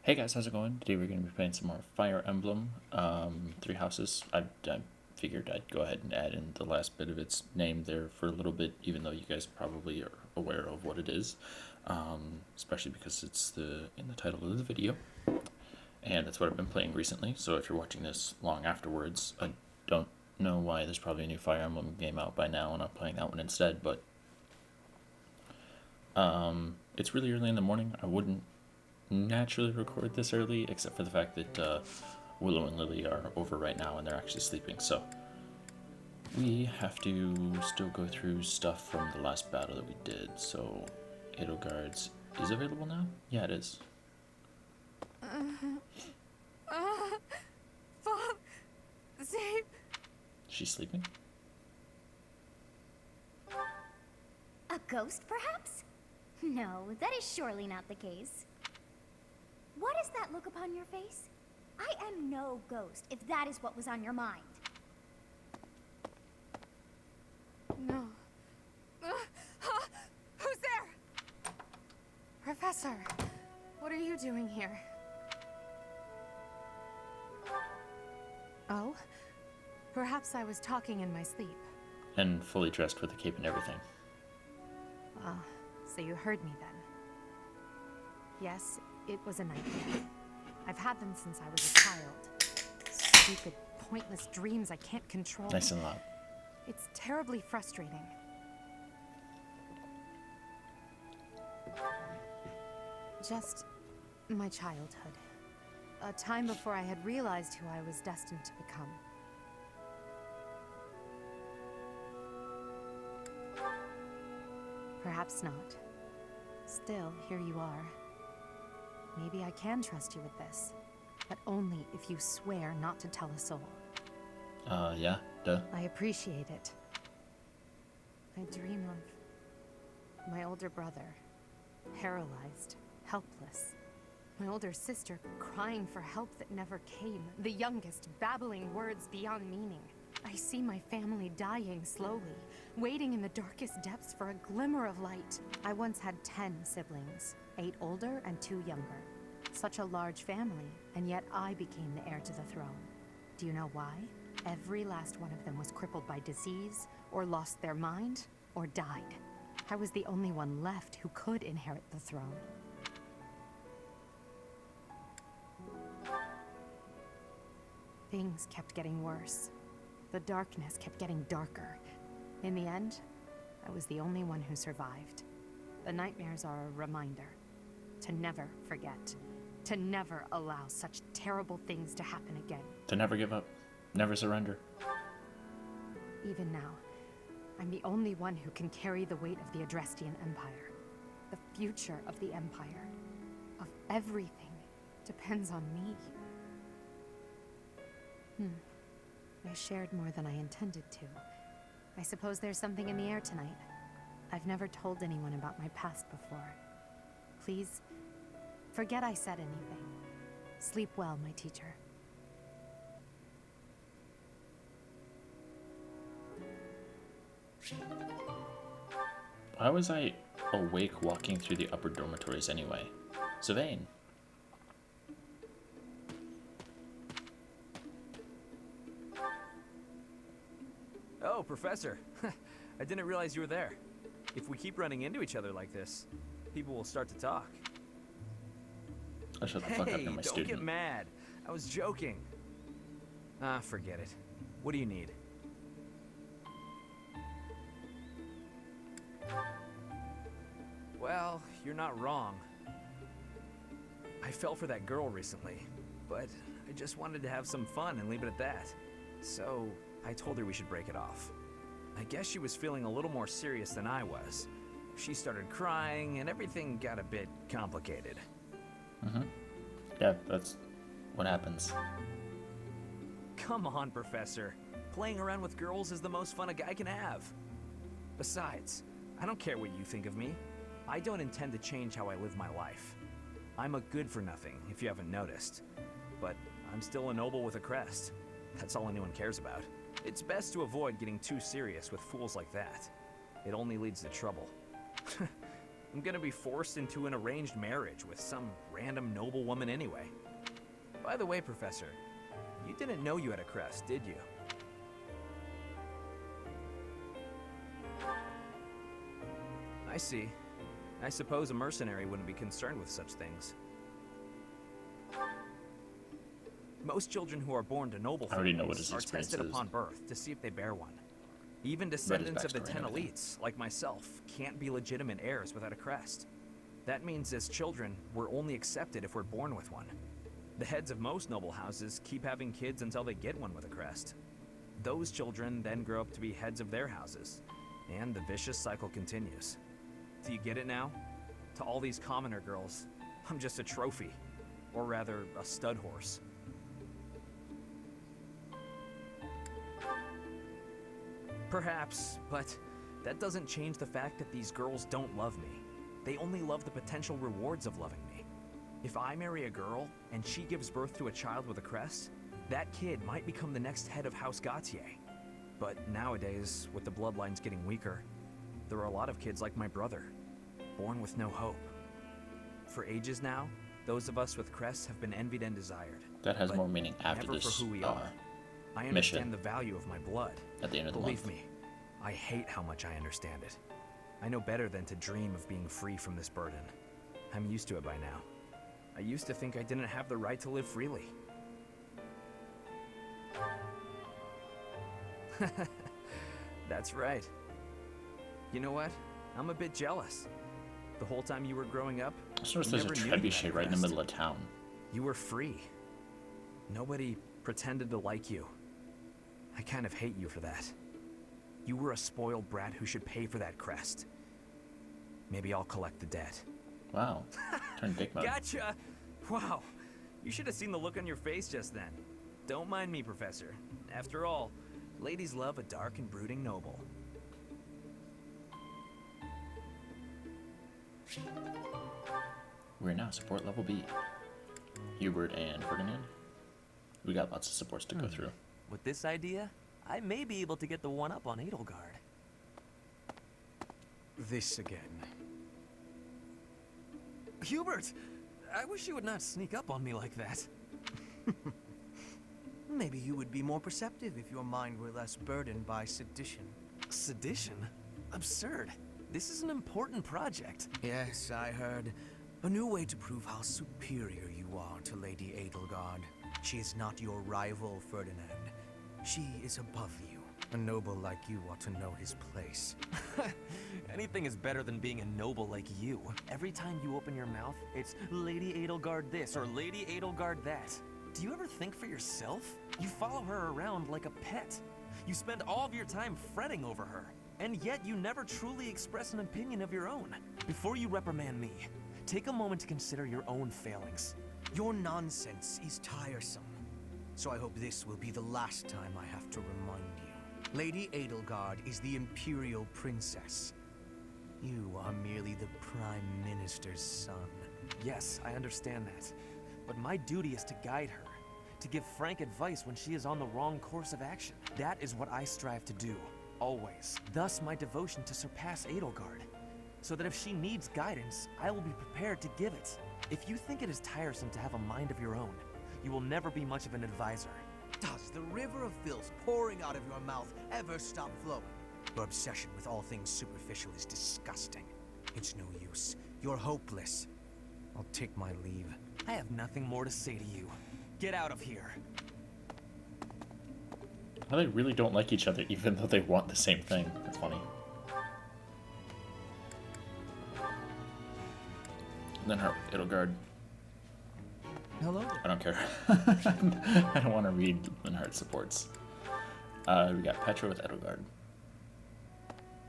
Hey guys, how's it going? Today we're going to be playing some more Fire Emblem, Three Houses. I figured I'd go ahead and add in the last bit of its name there for a little bit, even though you guys probably are aware of what it is, especially because it's in the title of the video, and that's what I've been playing recently. So if you're watching this long afterwards, I don't know why there's probably a new Fire Emblem game out by now, and I'm playing that one instead. But it's really early in the morning. I wouldn't naturally record this early, except for the fact that Willow and Lily are over right now and they're actually sleeping. So we have to still go through stuff from the last battle that we did. So Edelgard's is available now? Yeah, it is. Bob, save. She's sleeping? A ghost, perhaps? No, that is surely not the case. What is that look upon your face? I am no ghost, if that is what was on your mind. No. Who's there? Professor, what are you doing here? Oh? Perhaps I was talking in my sleep. And fully dressed with a cape and everything. Ah, so you heard me then. Yes, it was a nightmare. I've had them since I was a child. Stupid, pointless dreams I can't control. Nice and loud. It's terribly frustrating. Just my childhood. A time before I had realized who I was destined to become. Perhaps not. Still, here you are. Maybe I can trust you with this. But only if you swear not to tell a soul. Yeah, duh. I appreciate it. I dream of my older brother, paralyzed, helpless. My older sister crying for help that never came. The youngest babbling words beyond meaning. I see my family dying slowly, waiting in the darkest depths for a glimmer of light. I once had 10 siblings, 8 older and 2 younger. Such a large family, and yet I became the heir to the throne. Do you know why? Every last one of them was crippled by disease, or lost their mind, or died. I was the only one left who could inherit the throne. Things kept getting worse. The darkness kept getting darker. In the end, I was the only one who survived. The nightmares are a reminder to never forget, to never allow such terrible things to happen again. To never give up. Never surrender. Even now, I'm the only one who can carry the weight of the Adrestian Empire. The future of the Empire, of everything, depends on me. I shared more than I intended to. I suppose there's something in the air tonight. I've never told anyone about my past before. Please, forget I said anything. Sleep well, my teacher. Why was I awake walking through the upper dormitories anyway? Sylvain. Oh, Professor. I didn't realize you were there. If we keep running into each other like this, people will start to talk. Oh, shut the fuck up, Hey, you're my don't student. get mad. I was joking. Ah, forget it. What do you need? Well, you're not wrong. I fell for that girl recently, but I just wanted to have some fun and leave it at that. So, I told her we should break it off. I guess she was feeling a little more serious than I was. She started crying, and everything got a bit complicated. Yeah, that's what happens. Come on, Professor. Playing around with girls is the most fun a guy can have. Besides, I don't care what you think of me. I don't intend to change how I live my life. I'm a good-for-nothing, if you haven't noticed. But I'm still a noble with a crest. That's all anyone cares about. It's best to avoid getting too serious with fools like that. It only leads to trouble. I'm gonna be forced into an arranged marriage with some random noble woman anyway. By the way, Professor, you didn't know you had a crest, did you? I see. I suppose a mercenary wouldn't be concerned with such things. Most children who are born to noble I already know what his families are experience tested is. upon birth to see if they bear one. Even descendants of the backstory 10 and everything. elites, like myself, can't be legitimate heirs without a crest. That means as children, we're only accepted if we're born with one. The heads of most noble houses keep having kids until they get one with a crest. Those children then grow up to be heads of their houses, and the vicious cycle continues. Do you get it now? To all these commoner girls, I'm just a trophy. Or rather, a stud horse. Perhaps, but that doesn't change the fact that these girls don't love me. They only love the potential rewards of loving me. If I marry a girl, and she gives birth to a child with a crest, that kid might become the next head of House Gautier. But nowadays, with the bloodlines getting weaker, there are a lot of kids like my brother, born with no hope. For ages now, those of us with crests have been envied and desired. That has but more meaning after never this for who we are. I mission understand the value of my blood. at the end of the Believe month. me, I hate how much I understand it. I know better than to dream of being free from this burden. I'm used to it by now. I used to think I didn't have the right to live freely. That's right. You know what? I'm a bit jealous. The whole time you were growing up, I just noticed you there's a never knew you had a trebuchet right in the crest. middle of town. You were free. Nobody pretended to like you. I kind of hate you for that. You were a spoiled brat who should pay for that crest. Maybe I'll collect the debt. Wow. Turn dick mode. Gotcha! Wow. You should have seen the look on your face just then. Don't mind me, Professor. After all, ladies love a dark and brooding noble. We're now support level B. Hubert and Ferdinand. We got lots of supports to go through. With this idea, I may be able to get the one up on Edelgard. This again. Hubert! I wish you would not sneak up on me like that. Maybe you would be more perceptive if your mind were less burdened by sedition. Sedition? Absurd. This is an important project. Yes, I heard. A new way to prove how superior you are to Lady Edelgard. She is not your rival, Ferdinand. She is above you. A noble like you ought to know his place. Anything is better than being a noble like you. Every time you open your mouth, it's Lady Edelgard this or Lady Edelgard that. Do you ever think for yourself? You follow her around like a pet. You spend all of your time fretting over her. And yet you never truly express an opinion of your own. Before you reprimand me, take a moment to consider your own failings. Your nonsense is tiresome. So I hope this will be the last time I have to remind you. Lady Edelgard is the Imperial Princess. You are merely the Prime Minister's son. Yes, I understand that. But my duty is to guide her, to give frank advice when she is on the wrong course of action. That is what I strive to do, always. Thus my devotion to surpass Edelgard, so that if she needs guidance, I will be prepared to give it. If you think it is tiresome to have a mind of your own, you will never be much of an advisor. Does the river of filth pouring out of your mouth ever stop flowing? Your obsession with all things superficial is disgusting. It's no use. You're hopeless. I'll take my leave. I have nothing more to say to you. Get out of here. Well, they really don't like each other, even though they want the same thing. That's funny. And then her Edelgard. Hello? I don't care. I don't want to read Linhardt supports. We got Petra with Edelgard.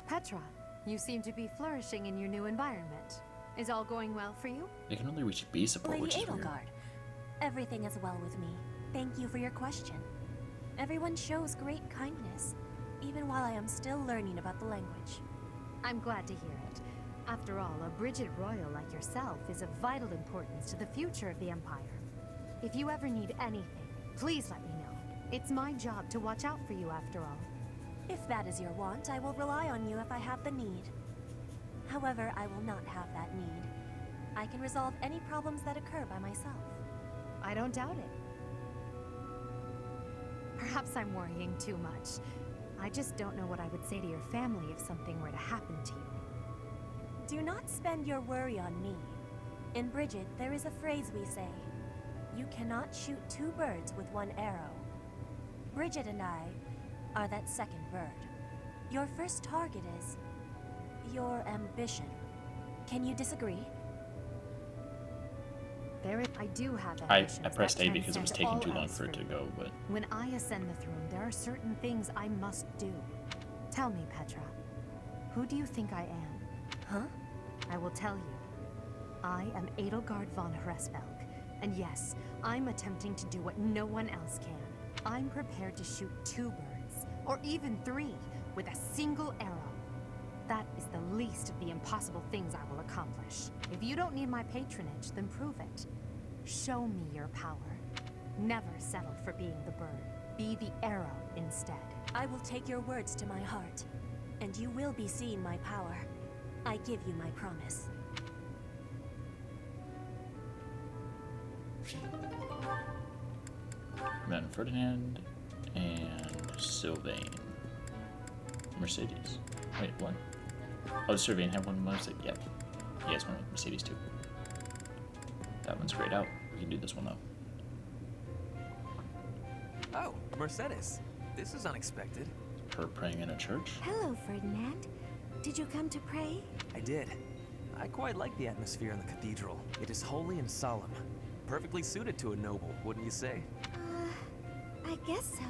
Petra, you seem to be flourishing in your new environment. Is all going well for you? They can only reach B support, Lady which is weird. Edelgard, everything is well with me. Thank you for your question. Everyone shows great kindness, even while I am still learning about the language. I'm glad to hear it. After all, a Brigid Royal like yourself is of vital importance to the future of the Empire. If you ever need anything, please let me know. It's my job to watch out for you after all. If that is your want, I will rely on you if I have the need. However, I will not have that need. I can resolve any problems that occur by myself. I don't doubt it. Perhaps I'm worrying too much. I just don't know what I would say to your family if something were to happen to you. Do not spend your worry on me. In Bridget, there is a phrase we say. You cannot shoot two birds with one arrow. Bridget and I are that second bird. Your first target is your ambition. Can you disagree? I do have I ambitions pressed that A because it was transcend taking too all long else for it to me. go, but When I ascend the throne, there are certain things I must do. Tell me, Petra, who do you think I am? Huh? I will tell you. I am Edelgard von Hresvelg, and yes, I'm attempting to do what no one else can. I'm prepared to shoot 2 birds, or even 3, with a single arrow. That is the least of the impossible things I will accomplish. If you don't need my patronage, then prove it. Show me your power. Never settle for being the bird. Be the arrow instead. I will take your words to my heart, and you will be seeing my power. I give you my promise. then Ferdinand and Sylvain. Mercedes. Wait, what? Oh, does Sylvain have one Mercedes? Yep. He has one with Mercedes too. That one's grayed out. We can do this one though. Oh, Mercedes. This is unexpected. Her praying in a church? Hello, Ferdinand. Did you come to pray? I did. I quite like the atmosphere in the cathedral. It is holy and solemn. Perfectly suited to a noble, wouldn't you say? I guess so.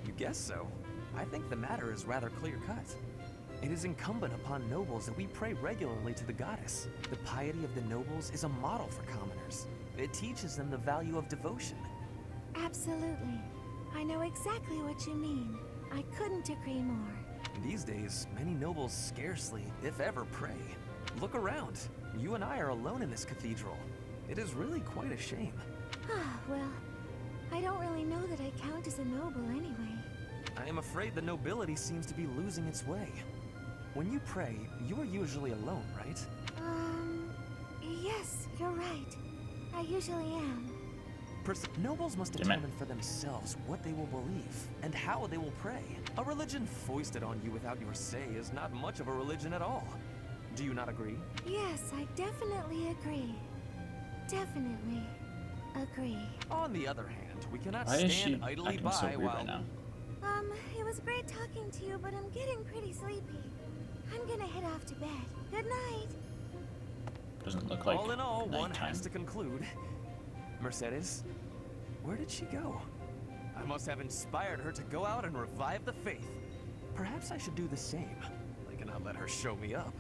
You guess so. I think the matter is rather clear-cut. It is incumbent upon nobles that we pray regularly to the goddess. The piety of the nobles is a model for commoners. It teaches them the value of devotion. Absolutely. I know exactly what you mean. I couldn't agree more. These days, many nobles scarcely, if ever, pray. Look around. You and I are alone in this cathedral. It is really quite a shame. Well, I don't really know that I count as a noble anyway. I am afraid the nobility seems to be losing its way. When you pray, you are usually alone, right? Yes, you're right. I usually am. Nobles must determine for themselves what they will believe and how they will pray. A religion foisted on you without your say is not much of a religion at all. Do you not agree? Yes, I definitely agree. Definitely agree. On the other hand, we cannot Why is she stand idly acting by so weird while... right now? It was great talking to you, but I'm getting pretty sleepy. I'm gonna head off to bed. Good night. Doesn't look like All in all, one nighttime. has to conclude. Mercedes, where did she go? I must have inspired her to go out and revive the faith. Perhaps I should do the same. I cannot let her show me up.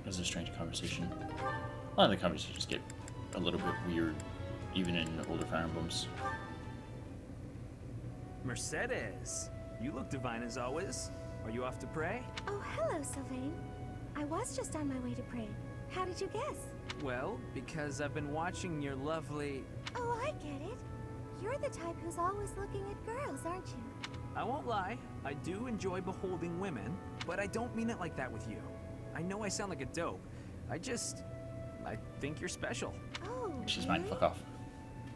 It was a strange conversation. A lot of the conversations get a little bit weird, even in older Fire Emblems. Mercedes, you look divine as always. Are you off to pray? Oh, hello, Sylvain. I was just on my way to pray. How did you guess? Well, because I've been watching your lovely... Oh, I get it. You're the type who's always looking at girls, aren't you? I won't lie, I do enjoy beholding women, but I don't mean it like that with you. I know I sound like a dope. I think you're special. Oh, She's really? mine, fuck off.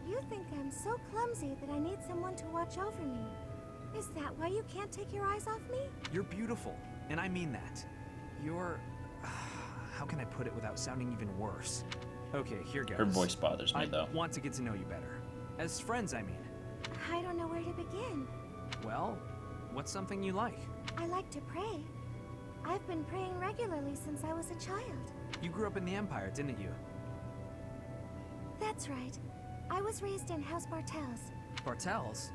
You think I'm so clumsy that I need someone to watch over me. Is that why you can't take your eyes off me? You're beautiful, and I mean that. You're... how can I put it without sounding even worse? Okay, here goes. Her voice bothers me, I though. want to get to know you better. As friends, I mean. I don't know where to begin. Well, what's something you like? I like to pray. I've been praying regularly since I was a child. You grew up in the Empire, didn't you? That's right. I was raised in House Bartels. Bartels?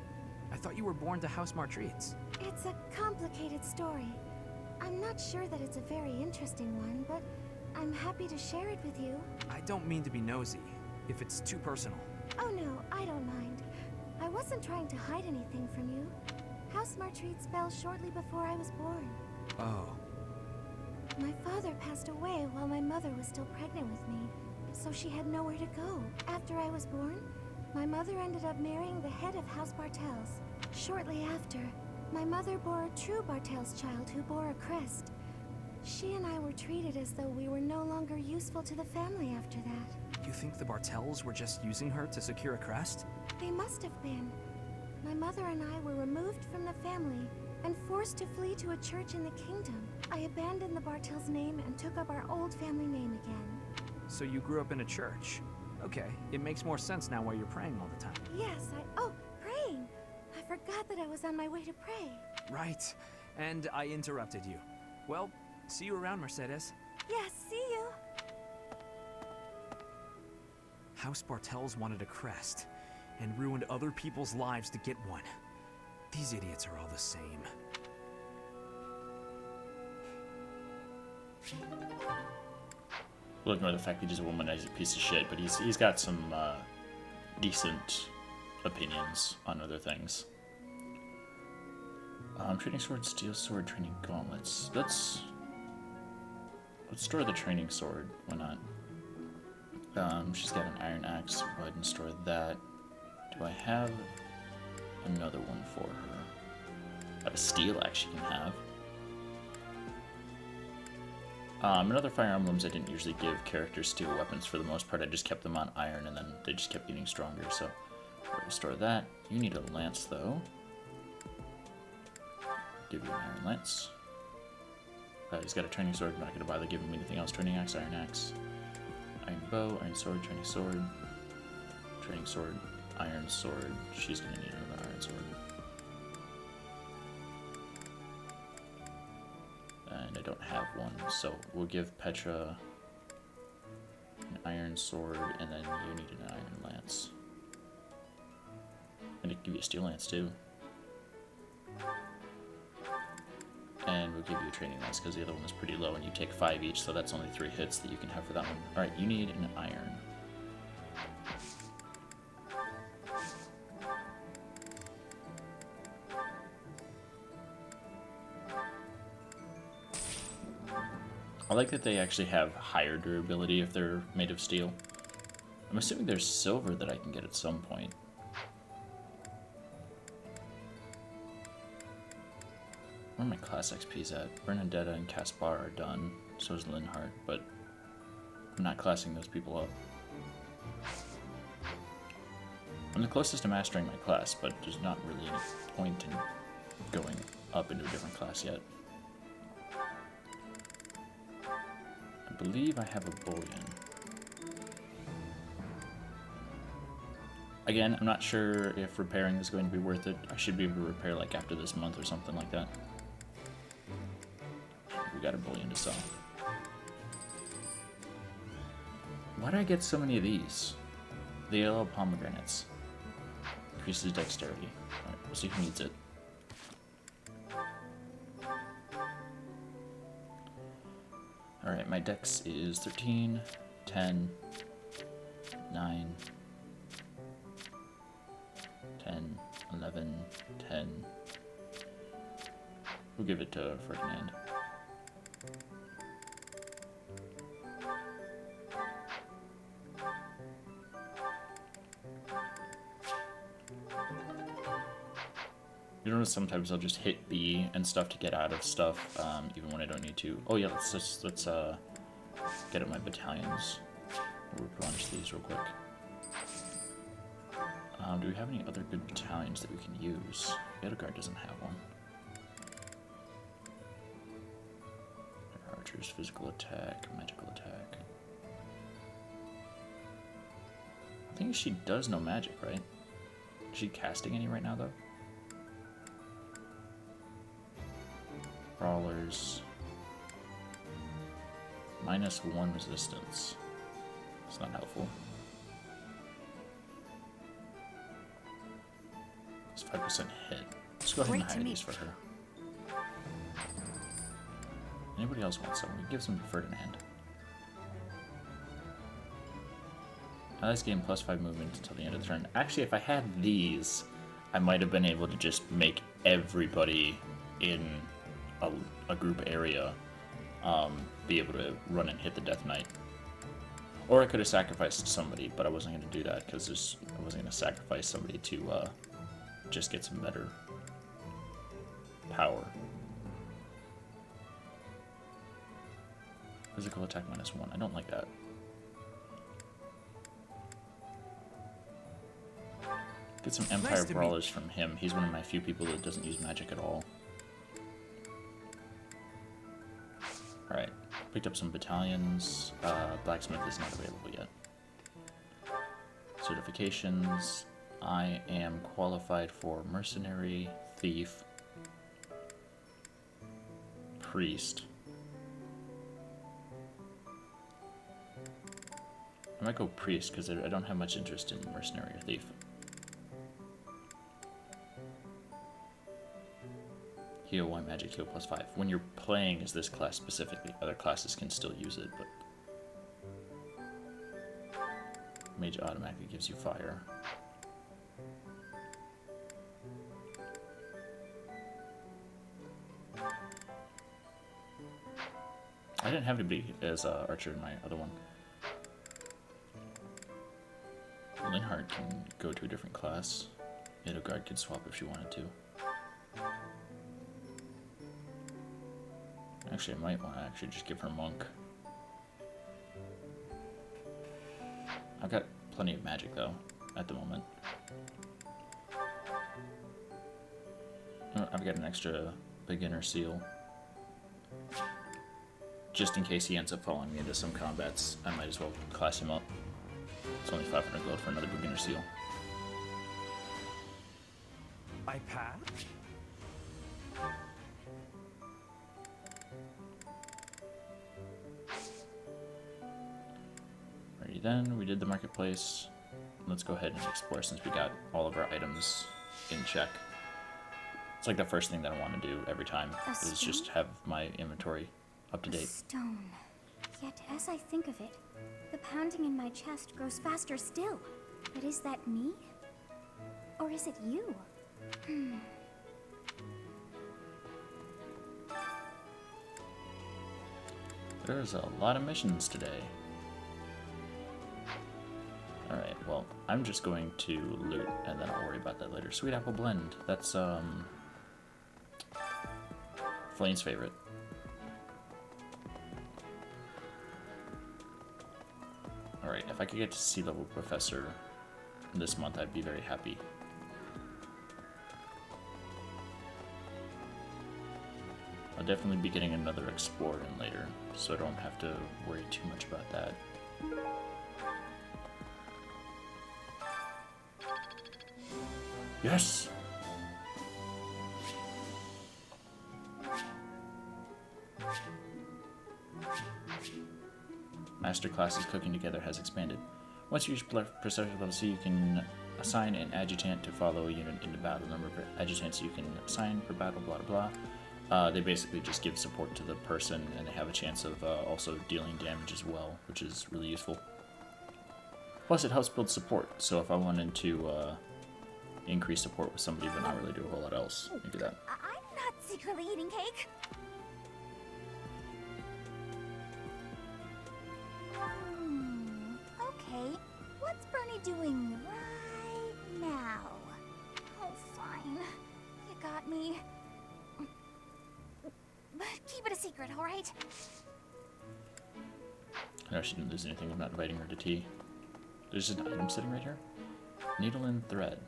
I thought you were born to House Martreats. It's a complicated story. I'm not sure that it's a very interesting one, but I'm happy to share it with you. I don't mean to be nosy, if it's too personal. Oh no, I don't mind. I wasn't trying to hide anything from you. House Martreats fell shortly before I was born. Oh. My father passed away while my mother was still pregnant with me, so she had nowhere to go. After I was born, my mother ended up marrying the head of House Bartels. Shortly after, my mother bore a true Bartels child who bore a crest. She and I were treated as though we were no longer useful to the family after that. You think the Bartels were just using her to secure a crest? They must have been. My mother and I were removed from the family and forced to flee to a church in the kingdom. I abandoned the Bartels' name and took up our old family name again. So you grew up in a church. Okay, it makes more sense now why you're praying all the time. Yes, oh, praying! I forgot that I was on my way to pray. Right, and I interrupted you. Well, see you around, Mercedes. Yes, see you! House Bartels wanted a crest, and ruined other people's lives to get one. These idiots are all the same. We'll ignore the fact that he's a womanizer piece of shit, but he's got some decent opinions on other things. Training sword, steel sword, training gauntlets. Let's store the training sword. Why not? She's got an iron axe. Go ahead and store that. Do I have another one for her? I have a steel axe she can have. In other Fire Emblems, I didn't usually give characters steel weapons for the most part. I just kept them on iron, and then they just kept getting stronger. So, we'll store that. You need a lance, though. Give you an iron lance. He's got a training sword. I'm not going to bother giving him anything else. Training axe, iron axe. Iron bow, iron sword, training sword. Training sword, iron sword. She's going to need another iron sword. And I don't have one, so we'll give Petra an iron sword, and then you need an iron lance. And I can give you a steel lance too. And we'll give you a training lance because the other one is pretty low, and you take 5 each, so that's only 3 hits that you can have for that one. Alright, you need an iron. I like that they actually have higher durability if they're made of steel. I'm assuming there's silver that I can get at some point. Where are my class XPs at? Bernadetta and Caspar are done, so is Linhardt, but I'm not classing those people up. I'm the closest to mastering my class, but there's not really any point in going up into a different class yet. I believe I have a bullion. Again, I'm not sure if repairing is going to be worth it. I should be able to repair like after this month or something like that. We got a bullion to sell. Why did I get so many of these? The yellow pomegranates. Increases dexterity. Alright, we'll see who needs it. Alright, my dex is 13, 10, 9, 10, 11, 10. We'll give it to Ferdinand. You notice sometimes I'll just hit B and stuff to get out of stuff, even when I don't need to. Oh yeah, let's get at my battalions. We'll replenish these real quick. Do we have any other good battalions that we can use? Edelgard doesn't have one. Archers, physical attack, magical attack. I think she does know magic, right? Is she casting any right now, though? Brawlers. -1 resistance. It's not helpful. It's 5% hit. Let's go ahead and hire these for her. Anybody else want some? We give some to Ferdinand. Allies gain +5 movement until the end of the turn. Actually, if I had these, I might have been able to just make everybody in a group area be able to run and hit the Death Knight. Or I could have sacrificed somebody, but I wasn't going to do that because I wasn't going to sacrifice somebody to just get some better power. Physical attack -1. I don't like that. Get some Empire Nice to meet Brawlers from him. He's one of my few people that doesn't use magic at all. Alright, picked up some battalions. Blacksmith is not available yet. Certifications. I am qualified for Mercenary, Thief, Priest. I might go Priest because I don't have much interest in Mercenary or Thief. Heal 1 magic, heal +5. When you're playing as this class specifically, other classes can still use it, but Mage automatically gives you fire. I didn't have anybody as Archer in my other one. Linhardt can go to a different class. Edelgard could swap if she wanted to. Actually, I might want to actually just give her Monk. I've got plenty of magic, though, at the moment. Oh, I've got an extra beginner seal. Just in case he ends up following me into some combats, I might as well class him up. It's only 500 gold for another beginner seal. I pass? Alrighty then, we did the marketplace. Let's go ahead and explore since we got all of our items in check. It's like the first thing that I want to do every time is just have my inventory up to date. Stone. Yet, as I think of it, the pounding in my chest grows faster still. But is that me? Or is it you? There's a lot of missions today. Alright, well, I'm just going to loot and then I'll worry about that later. Sweet Apple Blend. That's, Flane's favorite. Alright, if I could get to Sea Level Professor this month, I'd be very happy. I'll definitely be getting another Explore in later, so I don't have to worry too much about that. Yes! Master classes cooking together has expanded. Once you reach Professor level C, you can assign an adjutant to follow a unit into battle. Number of adjutants you can assign per battle, blah blah blah. They basically just give support to the person, and they have a chance of also dealing damage as well, which is really useful. Plus, it helps build support, so if I wanted to increase support with somebody but not really do a whole lot else, I can do that. I'm not secretly eating cake. Okay, what's Bernie doing right now? Oh, fine. You got me. But keep it a secret, alright? I know she didn't lose anything. I'm not inviting her to tea. There's just an item sitting right here. Needle and thread.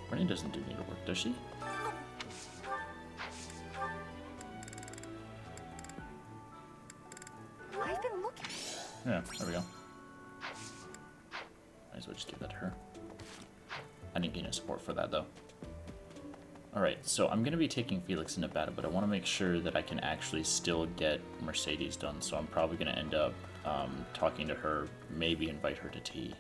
Bernie doesn't do needlework, does she? I've been looking. Yeah, there we go. Might as well just give that to her. I didn't gain a support for that, though. Alright, so I'm going to be taking Felix into battle, but I want to make sure that I can actually still get Mercedes done, so I'm probably going to end up talking to her, maybe invite her to tea.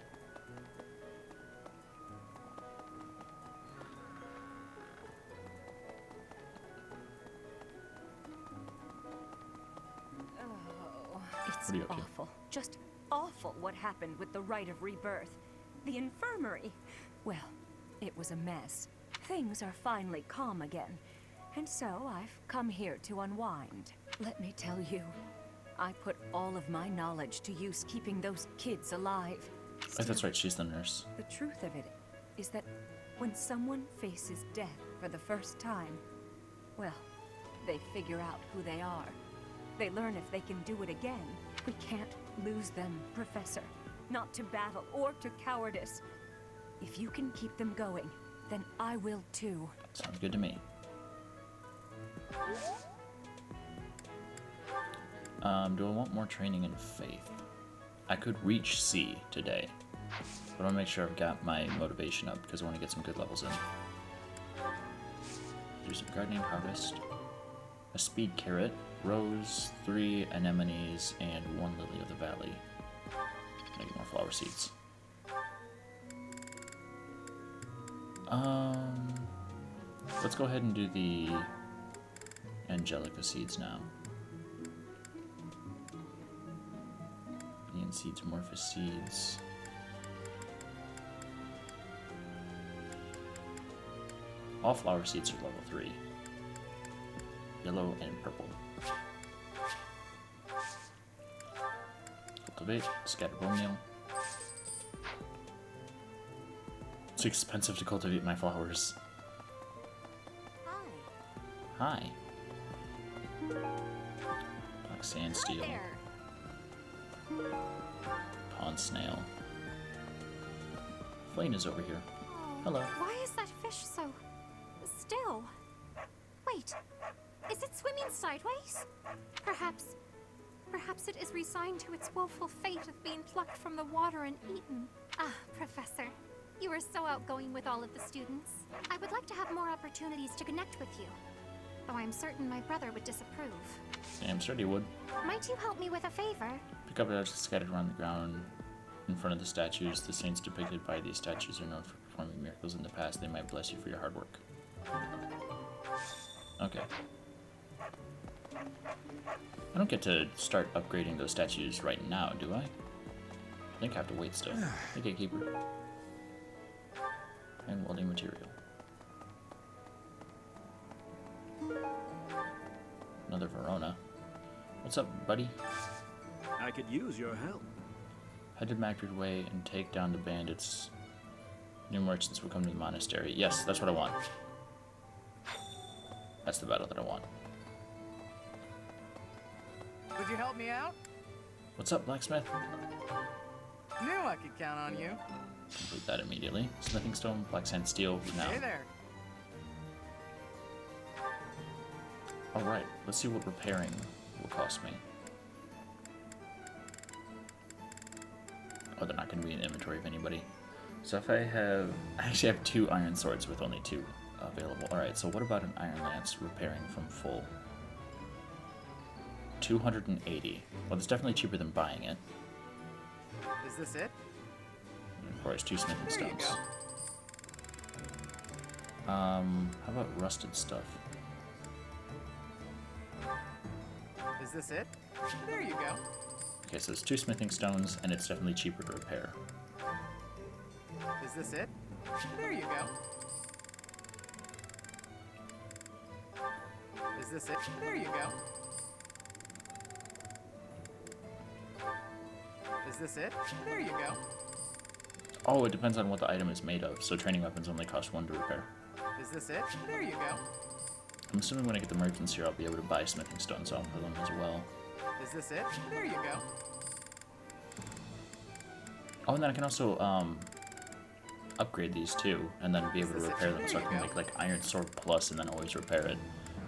It's What are you up to? awful. Just awful what happened with the Rite of Rebirth. The infirmary. Well, it was a mess. Things are finally calm again. And so I've come here to unwind. Let me tell you, I put all of my knowledge to use keeping those kids alive. Oh, that's Still, right, she's the nurse. the truth of it is that when someone faces death for the first time, well, They figure out who they are. They learn if they can do it again. We can't lose them, Professor. Not to battle or to cowardice. If you can keep them going, then I will too. Sounds good to me. Do I want more training in faith? I could reach C today, but I want to make sure I've got my motivation up because I want to get some good levels in. Do some gardening harvest, a speed carrot, rose, 3 anemones, and 1 lily of the valley. Maybe more flower seeds. Let's go ahead and do the Angelica seeds now. Bean seeds, Morphus seeds. All flower seeds are level 3. Yellow and purple. Cultivate, scatter bone meal. It's expensive to cultivate my flowers. Hi. Black sandsteel. Pond snail. Flame is over here. Hello. Why is that fish so still? Wait, is it swimming sideways? Perhaps it is resigned to its woeful fate of being plucked from the water and eaten. Ah, Professor, you are so outgoing with all of the students. I would like to have more opportunities to connect with you, though I'm certain my brother would disapprove. Yeah, I'm certain he would. Might you help me with a favor? Pick up ashes scattered around the ground in front of the statues. The saints depicted by these statues are known for performing miracles in the past. They might bless you for your hard work. Okay. I don't get to start upgrading those statues right now, do I? I think I have to wait still. The gatekeeper. And welding material. Another Verona. What's up, buddy? I could use your help. Head to Macrid Way and take down the bandits. New merchants will come to the monastery. Yes, that's what I want. That's the battle that I want. Would you help me out? What's up, blacksmith? Knew I could count on you. Complete that immediately. Smithing stone, black sand, steel, now. Hey there. Alright, let's see what repairing will cost me. Oh, they're not going to be in inventory of anybody. So if I have... I actually have 2 iron swords with only 2 available. Alright, so what about an iron lance repairing from full? 280. Well, it's definitely cheaper than buying it. Is this it? And of course, 2 smithing There you stones. How about rusted stuff? Is this it? There you go. Okay, so it's 2 smithing stones, and it's definitely cheaper to repair. Is this it? There you go. Is this it? There you go. Is this it? There you go. Oh, it depends on what the item is made of, so training weapons only cost 1 to repair. Is this it? There you go. I'm assuming when I get the merchants here, I'll be able to buy smithing stones off of them as well. Is this it? There you go. Oh, and then I can also, upgrade these too, and then be able to repair them, so I can make, like, Iron Sword Plus and then always repair it,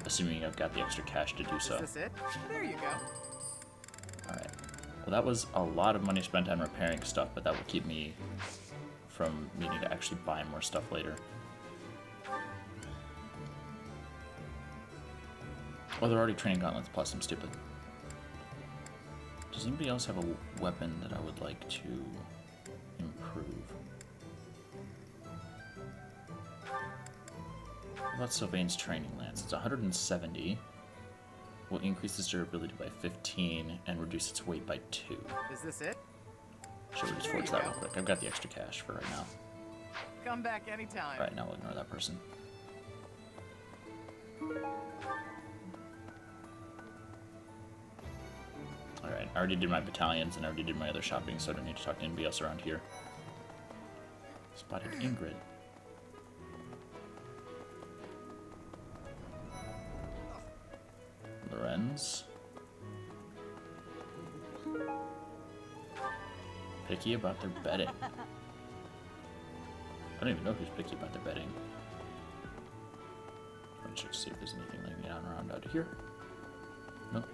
assuming I've got the extra cash to do so. Is this it? There you go. Alright. Well, that was a lot of money spent on repairing stuff, but that will keep me from needing to actually buy more stuff later. Oh, they're already training gauntlets plus. I'm stupid. Does anybody else have a weapon that I would like to improve? What about Sylvain's training lance? It's 170. Will increase its durability by 15 and reduce its weight by 2. Is this it? Should we just forge that real quick? I've got the extra cash for right now. Come back anytime. Alright, now we'll ignore that person. Alright, I already did my battalions and I already did my other shopping, so I don't need to talk to anybody else around here. Spotted Ingrid. Sylvains. Picky about their bedding. I don't even know who's picky about their bedding. I'll check to see if there's anything laying down around out here. Nope.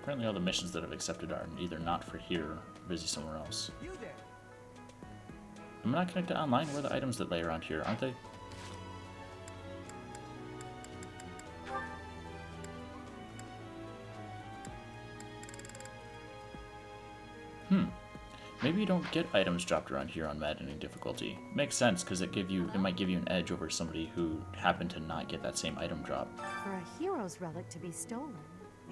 Apparently all the missions that I've accepted are either not for here or busy somewhere else. You there? I'm not connected online. Where are the items that lay around here, aren't they? Maybe you don't get items dropped around here on maddening difficulty. Makes sense, because it might give you an edge over somebody who happened to not get that same item drop. For a hero's relic to be stolen,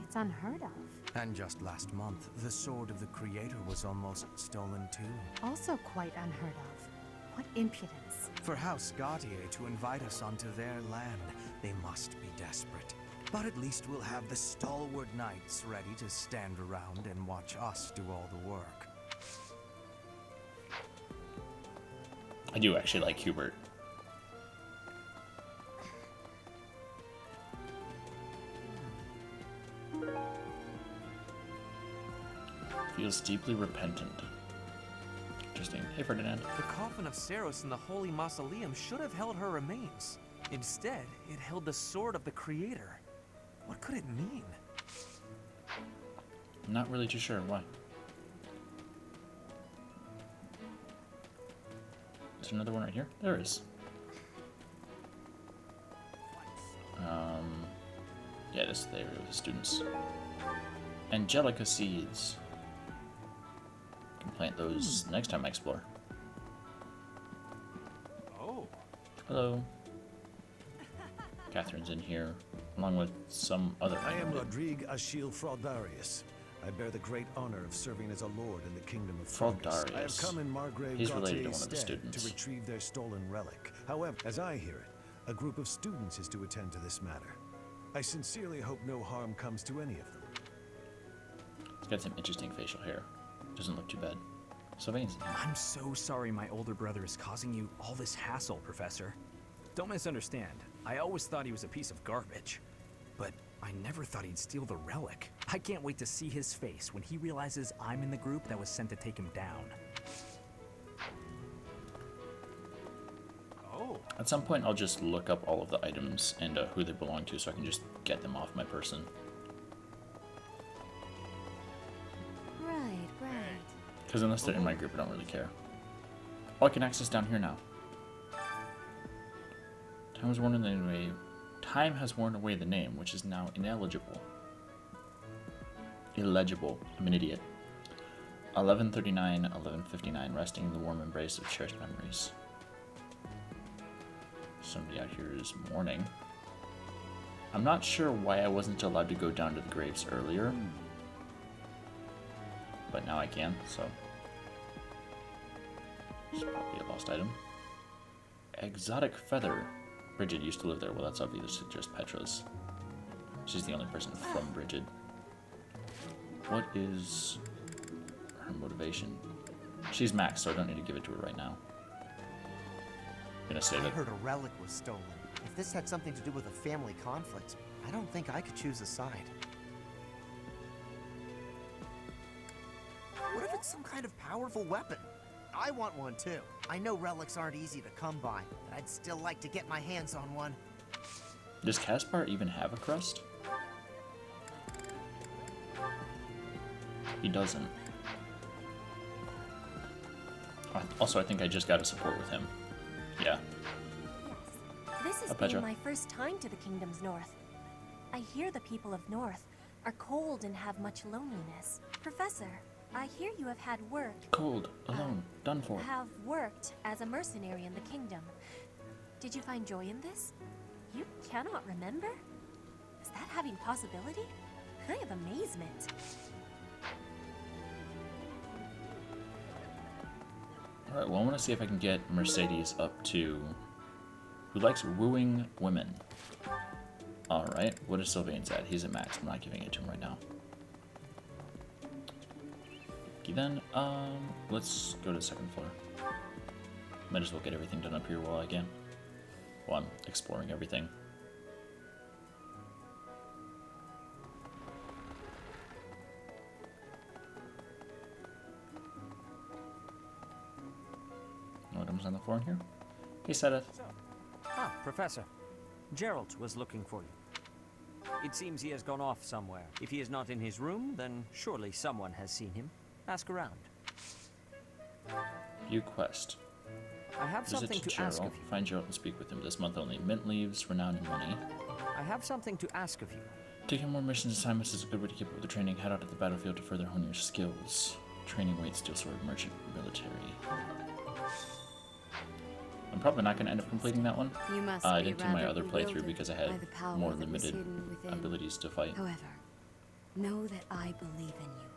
it's unheard of. And just last month, the Sword of the Creator was almost stolen too. Also quite unheard of. What impudence. For House Gautier to invite us onto their land, they must be desperate. But at least we'll have the stalwart knights ready to stand around and watch us do all the work. I do actually like Hubert. Feels deeply repentant. Interesting. Hey, Ferdinand. The coffin of Saros in the Holy Mausoleum should have held her remains. Instead, it held the Sword of the Creator. What could it mean? I'm not really too sure. Why? Is there another one right here? There is. Yeah, there are the students. Angelica seeds. Can plant those next time I explore. Oh. Hello. Catherine's in here, along with some other. I am Rodrigue Achille Fraudarius. I bear the great honor of serving as a lord in the kingdom of Frankus. I have come in Margrave He's related to Gautier's one of the stead students. to retrieve their stolen relic. However, as I hear it, a group of students is to attend to this matter. I sincerely hope no harm comes to any of them. He's got some interesting facial hair. Doesn't look too bad. Sylvain's. I'm so sorry my older brother is causing you all this hassle, Professor. Don't misunderstand. I always thought he was a piece of garbage. But I never thought he'd steal the relic. I can't wait to see his face when he realizes I'm in the group that was sent to take him down. Oh. At some point, I'll just look up all of the items and who they belong to so I can just get them off my person. Right. Because unless they're in my group, I don't really care. Oh, I can access down here now. Time has worn away the name, which is now ineligible. Illegible. I'm an idiot. 1139, 1159, resting in the warm embrace of cherished memories. Somebody out here is mourning. I'm not sure why I wasn't allowed to go down to the graves earlier. But now I can, so. It's probably a lost item. Exotic feather. Bridget used to live there. Well, that's obviously just Petra's. She's the only person from Bridget. What is her motivation? She's maxed, so I don't need to give it to her right now. I'm gonna save I it. heard a relic was stolen. If this had something to do with a family conflict, I don't think I could choose a side. What if it's some kind of powerful weapon? I want one too. I know relics aren't easy to come by, but I'd still like to get my hands on one. Does Caspar even have a crust? He doesn't. Also, I think I just got a support with him. Yeah. Yes. This has Petra. been my first time to the Kingdom's North. I hear the people of North are cold and have much loneliness. Professor, I hear you have had work. Cold, alone, done for. Have worked as a mercenary in the kingdom. Did you find joy in this? You cannot remember? Is that having possibility? I have amazement. Alright, well, I want to see if I can get Mercedes up to... Who likes wooing women. Alright, what is Sylvain's at? He's at max. I'm not giving it to him right now. Okay, then, let's go to the second floor. Might as well get everything done up here while I can. while I'm exploring everything. No items on the floor in here? He said it. Ah, Professor. Gerald was looking for you. It seems he has gone off somewhere. If he is not in his room, then surely someone has seen him. Ask around. View quest. I have Visit something to to ask Gerald. of you. Find Gerald and speak with him this month only. Mint leaves, renown, and money. I have something to ask of you. Taking more missions assignments is a good way to keep up with the training. Head out to the battlefield to further hone your skills. Training weight, steel sword, merchant, military. I'm probably not going to end up completing that one. You must I be didn't do my rather other playthrough bewildered because I by had the power more that was limited hidden within. abilities to fight. However, know that I believe in you.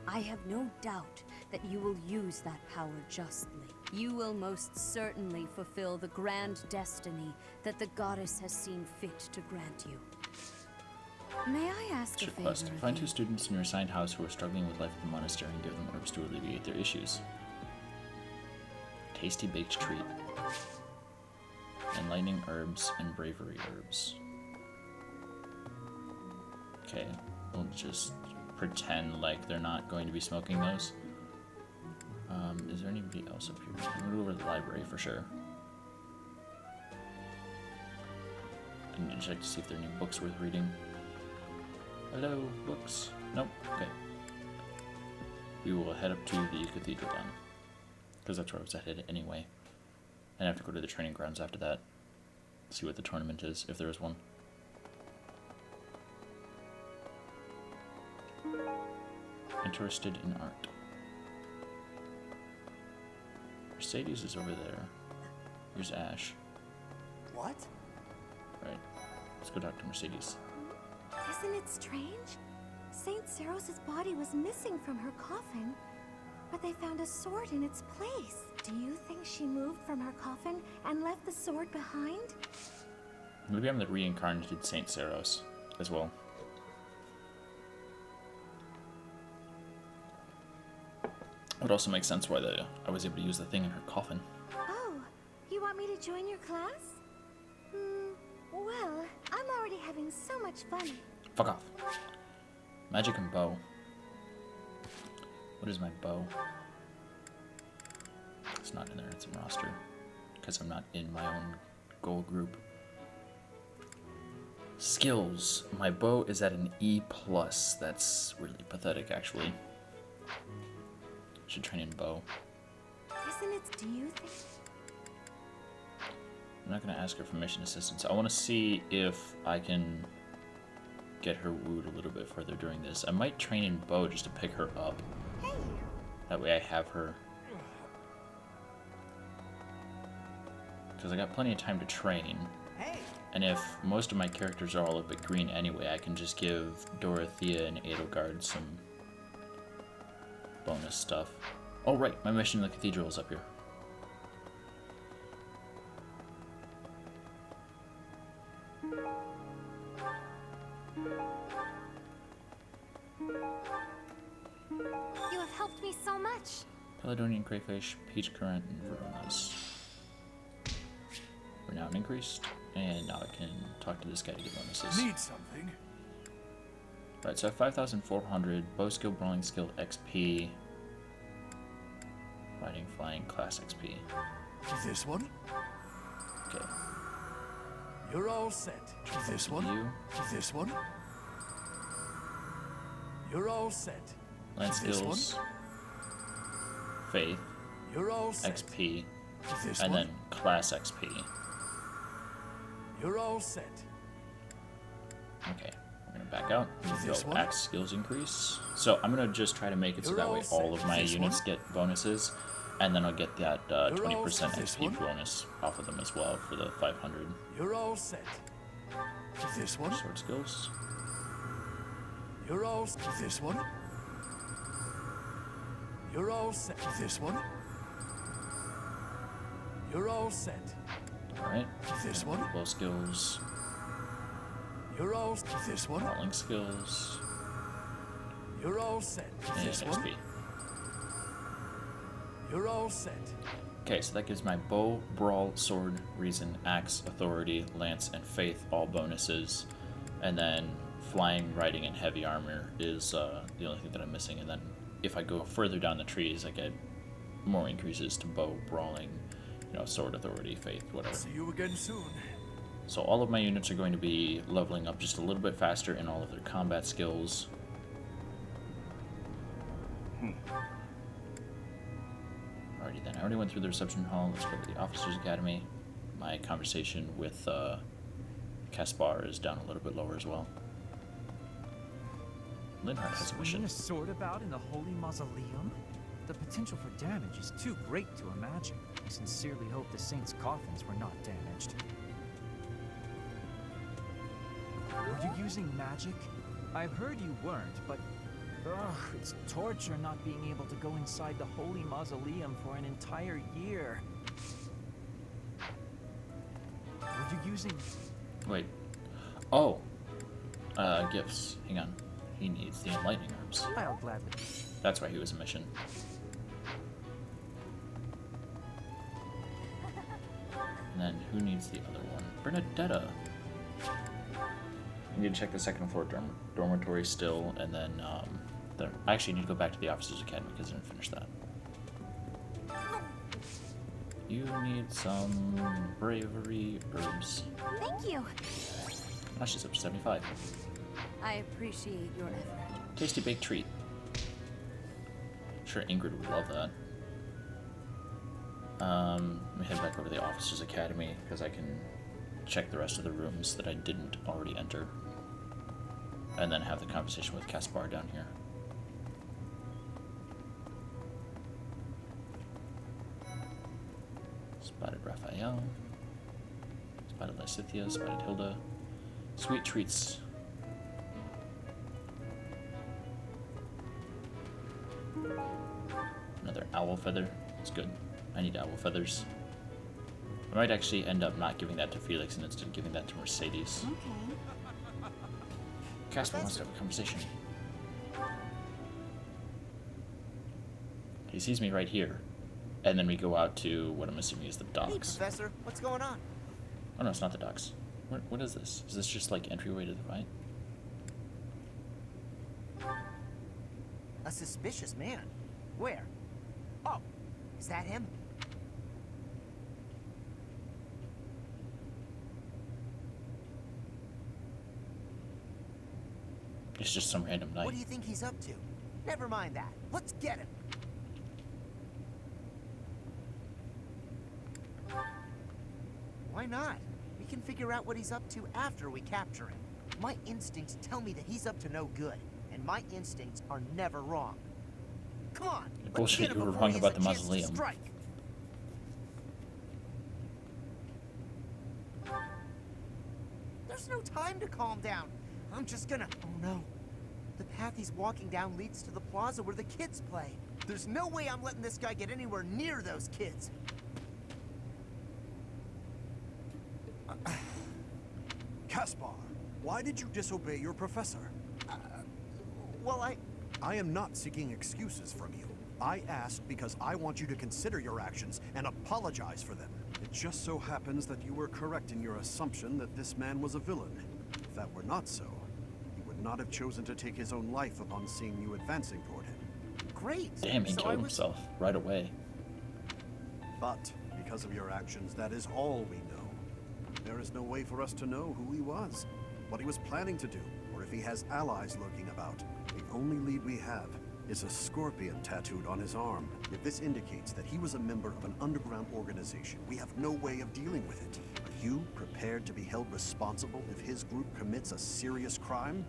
I have no doubt that you will use that power justly. You will most certainly fulfill the grand destiny that the goddess has seen fit to grant you. May I ask a Ship favor quest. of Find you? 2 students in your assigned house who are struggling with life at the monastery and give them herbs to alleviate their issues. Tasty baked treat. Enlightening herbs and bravery herbs. Okay, we'll just pretend like they're not going to be smoking those. Is there anybody else up here? I'm gonna go over to the library for sure. I need to check to see if there are any books worth reading. Hello, books? Nope, okay. We will head up to the cathedral then. Because that's where I was headed anyway. And I have to go to the training grounds after that. See what the tournament is, if there is one. Interested in art. Mercedes is over there. Here's Ash. What? Right. Let's go talk to Mercedes. Isn't it strange? Saint Seros' body was missing from her coffin, but they found a sword in its place. Do you think she moved from her coffin and left the sword behind? Maybe I'm the reincarnated Saint Seros as well. Would also make sense why I was able to use the thing in her coffin. Oh, you want me to join your class? Well, I'm already having so much fun. Fuck off. Magic and bow. What is my bow? It's not in there, it's in roster. Because I'm not in my own goal group. Skills. My bow is at an E+. That's really pathetic, actually. Should train in bow. Isn't it, do you think? I'm not going to ask her for mission assistance. I want to see if I can get her wooed a little bit further during this. I might train in bow just to pick her up. Hey. That way I have her. Because I got plenty of time to train. Hey. And if most of my characters are all a bit green anyway, I can just give Dorothea and Edelgard some bonus stuff. Oh right, my mission in the cathedral is up here. You have helped me so much. Peladonian crayfish, peach currant, and veronas. Renown increased, and now I can talk to this guy to get bonuses. Need something? Right, so I have 5,400, bow skill, brawling skill, XP, fighting, flying, class XP. This one? Okay. You're all set. This one? You. This one? You're all set. Land This skills, faith, You're all set. XP, This and one? then class XP. You're all set. Okay, we're gonna back out. This Go one? axe skills increase. So I'm gonna just try to make it so You're that way all all set. of my This units one? get bonuses, and then I'll get that You're 20% all set. This XP one? bonus off of them as well for the 500 You're all set. This one? sword skills. You're all set. This one? You're all set. This one? You're all set. All right. This and one? bow skills, You're all set. This one? brawling skills, You're all set. and This one? XP. You're all set. Okay, so that gives my bow, brawl, sword, reason, axe, authority, lance, and faith all bonuses. And then flying, riding, and heavy armor is the only thing that I'm missing. And then if I go further down the trees, I get more increases to bow, brawling, you know, sword, authority, faith, whatever. See you again soon. So all of my units are going to be leveling up just a little bit faster in all of their combat skills. Alrighty then, I already went through the reception hall. Let's go to the Officers Academy. My conversation with Caspar is down a little bit lower as well. Linhardt has a mission. Swinging a sword about in the Holy Mausoleum? The potential for damage is too great to imagine. I sincerely hope the saints' coffins were not damaged. Were you using magic? I've heard you weren't, but ugh, it's torture not being able to go inside the Holy Mausoleum for an entire year. Were you using... Wait. Oh. Gifts. Hang on. He needs the enlightening herbs. I'll gladly. That's why he was a mission. And then who needs the other one? Bernadetta. I need to check the second floor dormitory still, and then I actually need to go back to the Officers Academy because I didn't finish that. You need some bravery herbs. Thank you. Now she's up to 75. I appreciate your effort. Tasty baked treat. I'm sure Ingrid would love that. Let me head back over to the Officers Academy because I can check the rest of the rooms that I didn't already enter. And then have the conversation with Caspar down here. Spotted Raphael. Spotted Lysithea. Spotted Hilda. Sweet treats. Another owl feather. It's good. I need owl feathers. I might actually end up not giving that to Felix and instead giving that to Mercedes. Okay. Caspar wants to have a conversation. He sees me right here. And then we go out to what I'm assuming is the Hey, docks. Professor, what's going on? Oh no, it's not the docks. What is this? Is this just like entryway to the right? A suspicious man. Where? Oh, is that him? It's just some random night. What do you think he's up to? Never mind that. Let's get him. Why not? We can figure out what he's up to after we capture him. My instincts tell me that he's up to no good, and my instincts are never wrong. Come on. let's Bullshit, get him you were before wrong he has about a the chance to mausoleum. strike. There's no time to calm down. I'm just gonna... Oh no. The path he's walking down leads to the plaza where the kids play. There's no way I'm letting this guy get anywhere near those kids. Caspar, why did you disobey your professor? Well, I am not seeking excuses from you. I asked because I want you to consider your actions and apologize for them. It just so happens that you were correct in your assumption that this man was a villain. If that were not so, he would not have chosen to take his own life upon seeing you advancing toward him. Great. Damn, he So killed himself right away. But because of your actions, that is all we know. There is no way for us to know who he was, what he was planning to do, or if he has allies lurking about. The only lead we have is a scorpion tattooed on his arm. If this indicates that he was a member of an underground organization, we have no way of dealing with it. Are you prepared to be held responsible if his group commits a serious crime?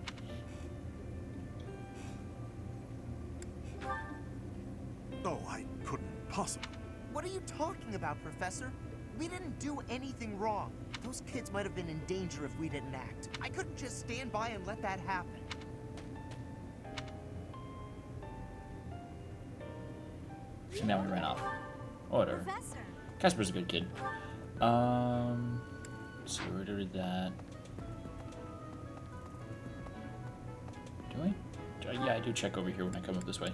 Oh, I couldn't possibly. What are you talking about, Professor? We didn't do anything wrong. Those kids might have been in danger if we didn't act. I couldn't just stand by and let that happen. And now we ran off. Whatever. Professor. Casper's a good kid. So we already did that. Do I? Yeah, I do check over here when I come up this way.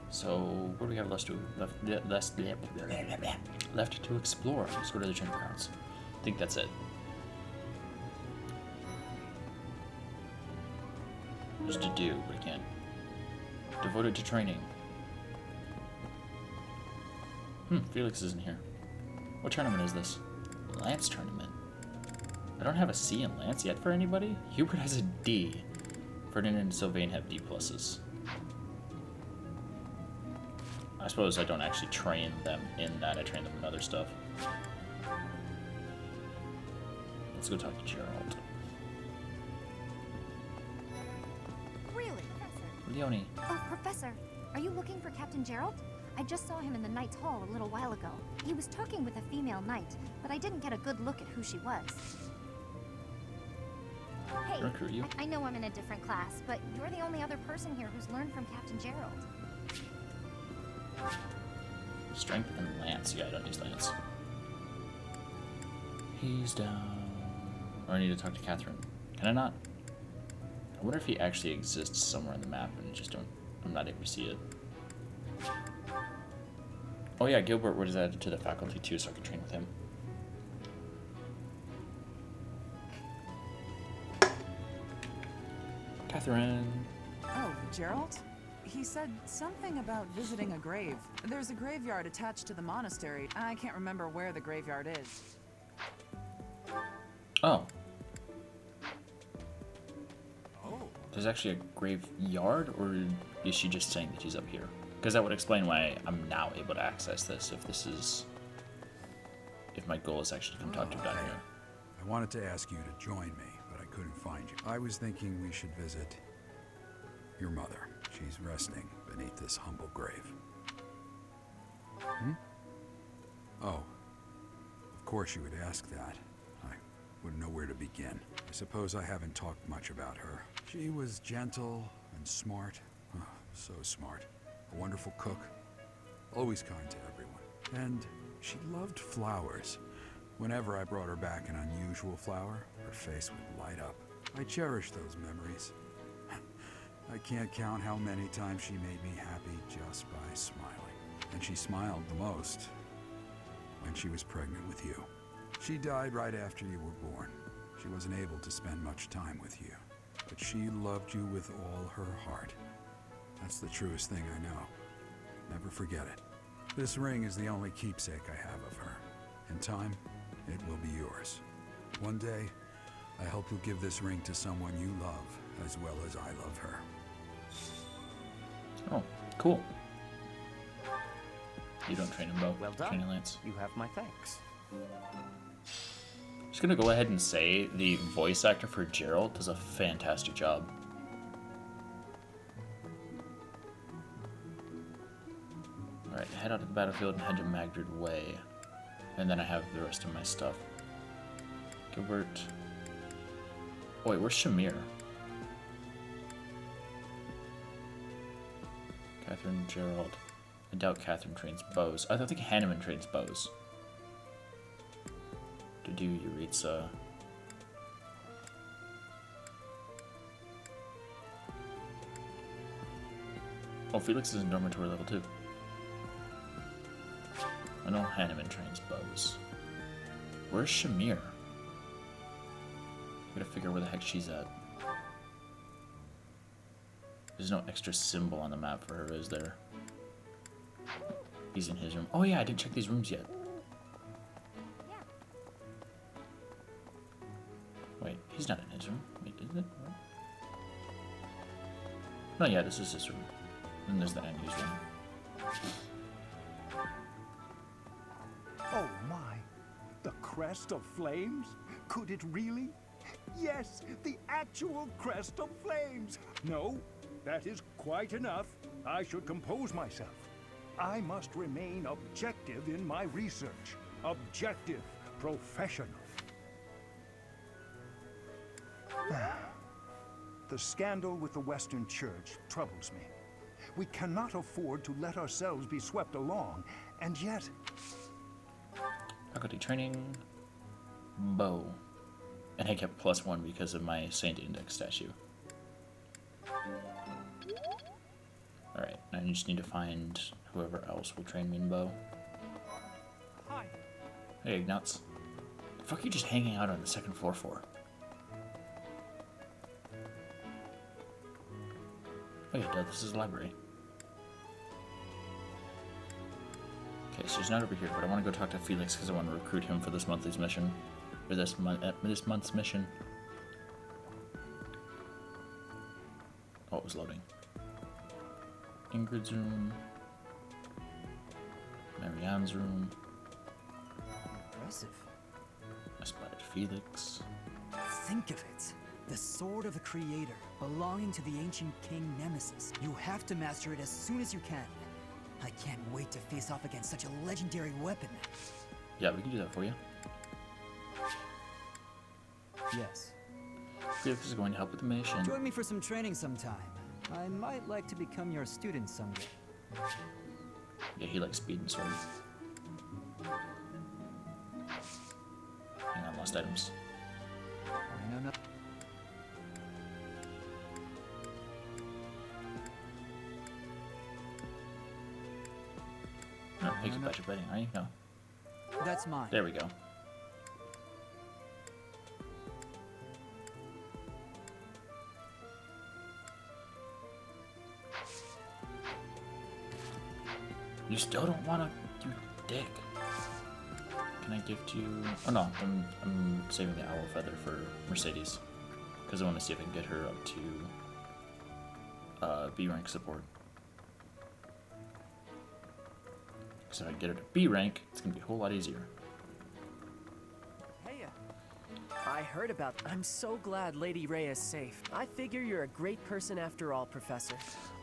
So, what do we have left to explore? Let's go to the training grounds. I think that's it. There's to do, but I can't. Devoted to training. Felix isn't here. What tournament is this? Lance tournament. I don't have a C in Lance yet for anybody. Hubert has a D. Ferdinand and Sylvain have D pluses. I suppose I don't actually train them in that. I train them in other stuff. Let's go talk to Gerald. Really? Leonie. Oh, Professor, are you looking for Captain Gerald? I just saw him in the Knight's Hall a little while ago. He was talking with a female knight, but I didn't get a good look at who she was. Hey, Recruit you? I know I'm in a different class, but you're the only other person here who's learned from Captain Gerald. Strength and Lance. Yeah, I don't use Lance. He's down. Or I need to talk to Catherine. Can I not? I wonder if he actually exists somewhere on the map and just don't. I'm not able to see it. Oh yeah, Gilbert was added to the faculty too, so I can train with him. Catherine. Oh, Gerald? He said something about visiting a grave. There's a graveyard attached to the monastery. I can't remember where the graveyard is. Oh. There's actually a graveyard, or is she just saying that she's up here? Because that would explain why I'm now able to access this, if my goal is actually to come talk to him down here. I wanted to ask you to join me, but I couldn't find you. I was thinking we should visit your mother. She's resting beneath this humble grave. Oh, of course you would ask that. I wouldn't know where to begin. I suppose I haven't talked much about her. She was gentle and smart. Oh, so smart. A wonderful cook. Always kind to everyone. And she loved flowers. Whenever I brought her back an unusual flower, her face would light up. I cherish those memories. I can't count how many times she made me happy just by smiling. And she smiled the most when she was pregnant with you. She died right after you were born. She wasn't able to spend much time with you, but she loved you with all her heart. That's the truest thing I know. Never forget it. This ring is the only keepsake I have of her. In time, it will be yours. One day, I hope you'll give this ring to someone you love as well as I love her. Oh, cool. You don't train him, Bo. Well done. Training Lance. You have my thanks. Just gonna go ahead and say the voice actor for Gerald does a fantastic job. Alright, head out to the battlefield and head to Magdred Way. And then I have the rest of my stuff. Gilbert. Oh wait, where's Shamir? Catherine, Gerald. I doubt Catherine trains bows. I don't think Hanneman trains bows. To do Yuritsa. Oh, Felix is in dormitory level 2. I know Hanneman trains bows. Where's Shamir? I gotta figure out where the heck she's at. There's no extra symbol on the map for her, is there? He's in his room. Oh yeah, I didn't check these rooms yet. Wait, he's not in his room. Wait, isn't it? No, yeah, this is his room. And there's the unused room. Oh my! The crest of flames? Could it really? Yes, the actual crest of flames! No, that is quite enough. I should compose myself. I must remain objective in my research. Objective, professional. The scandal with the Western Church troubles me. We cannot afford to let ourselves be swept along, and yet... Faculty training. Bow. And I kept +1 because of my Saint Index statue. Alright, I just need to find whoever else will train me in bow. Hi. Hey, Ignatz. The fuck are you just hanging out on the second floor for? Oh yeah, Dad, this is the library. Okay, so he's not over here, but I want to go talk to Felix because I want to recruit him for this month's mission. Or this month's mission. Oh, it was loading. Ingrid's room. Marianne's room. Impressive. I spotted Felix. Think of it. The Sword of the Creator, belonging to the ancient king Nemesis. You have to master it as soon as you can. I can't wait to face off against such a legendary weapon. Yeah, we can do that for you. Yes. Felix is going to help with the mission. Join me for some training sometime. I might like to become your student someday. Yeah, he likes speed and sword. Hang on, lost items. I know not. No, thank you, Badger Betting, right? No. That's mine. There we go. You still don't want to, you dick. Can I gift you? Oh no, I'm saving the owl feather for Mercedes because I want to see if I can get her up to B rank support. Because if I get her to B rank, it's gonna be a whole lot easier. Hey, I heard about. I'm so glad Lady Ray is safe. I figure you're a great person after all, Professor.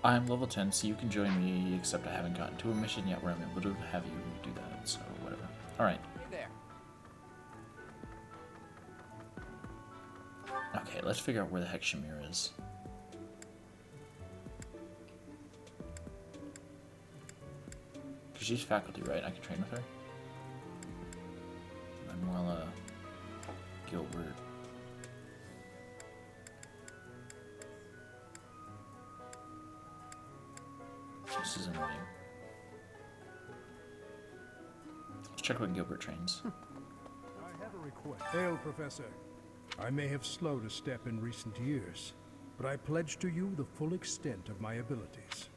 I'm level 10, so you can join me, except I haven't gotten to a mission yet where I'm able to have you do that, so whatever. Alright. Hey there. Okay, let's figure out where the heck Shamir is. Because she's faculty, right? I can train with her? Manuela Gilbert. This is annoying. Let's check what Gilbert trains. I have a request. Hail, Professor. I may have slowed a step in recent years, but I pledge to you the full extent of my abilities.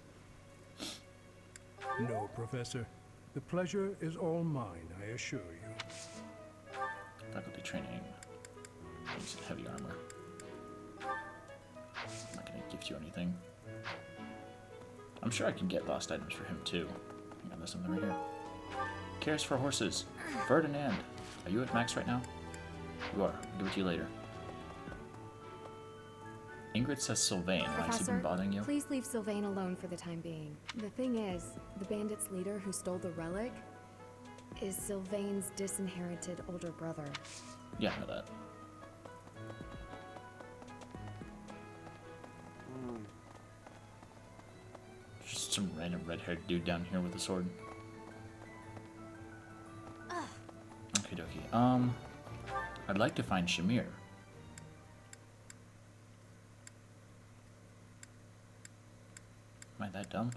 No, Professor. The pleasure is all mine, I assure you. Faculty training. Use heavy armor. I'm not gonna gift you anything. I'm sure I can get lost items for him too. Hang on, there's something right here. Cares for horses. Ferdinand. Are you at max right now? You are. I'll give it to you later. Ingrid says Sylvain. Why has he been bothering you? Please leave Sylvain alone for the time being. The thing is, the bandits' leader who stole the relic is Sylvain's disinherited older brother. Yeah, I know that. Just some random red-haired dude down here with a sword. Okie dokie. I'd like to find Shamir. Am I that dumb?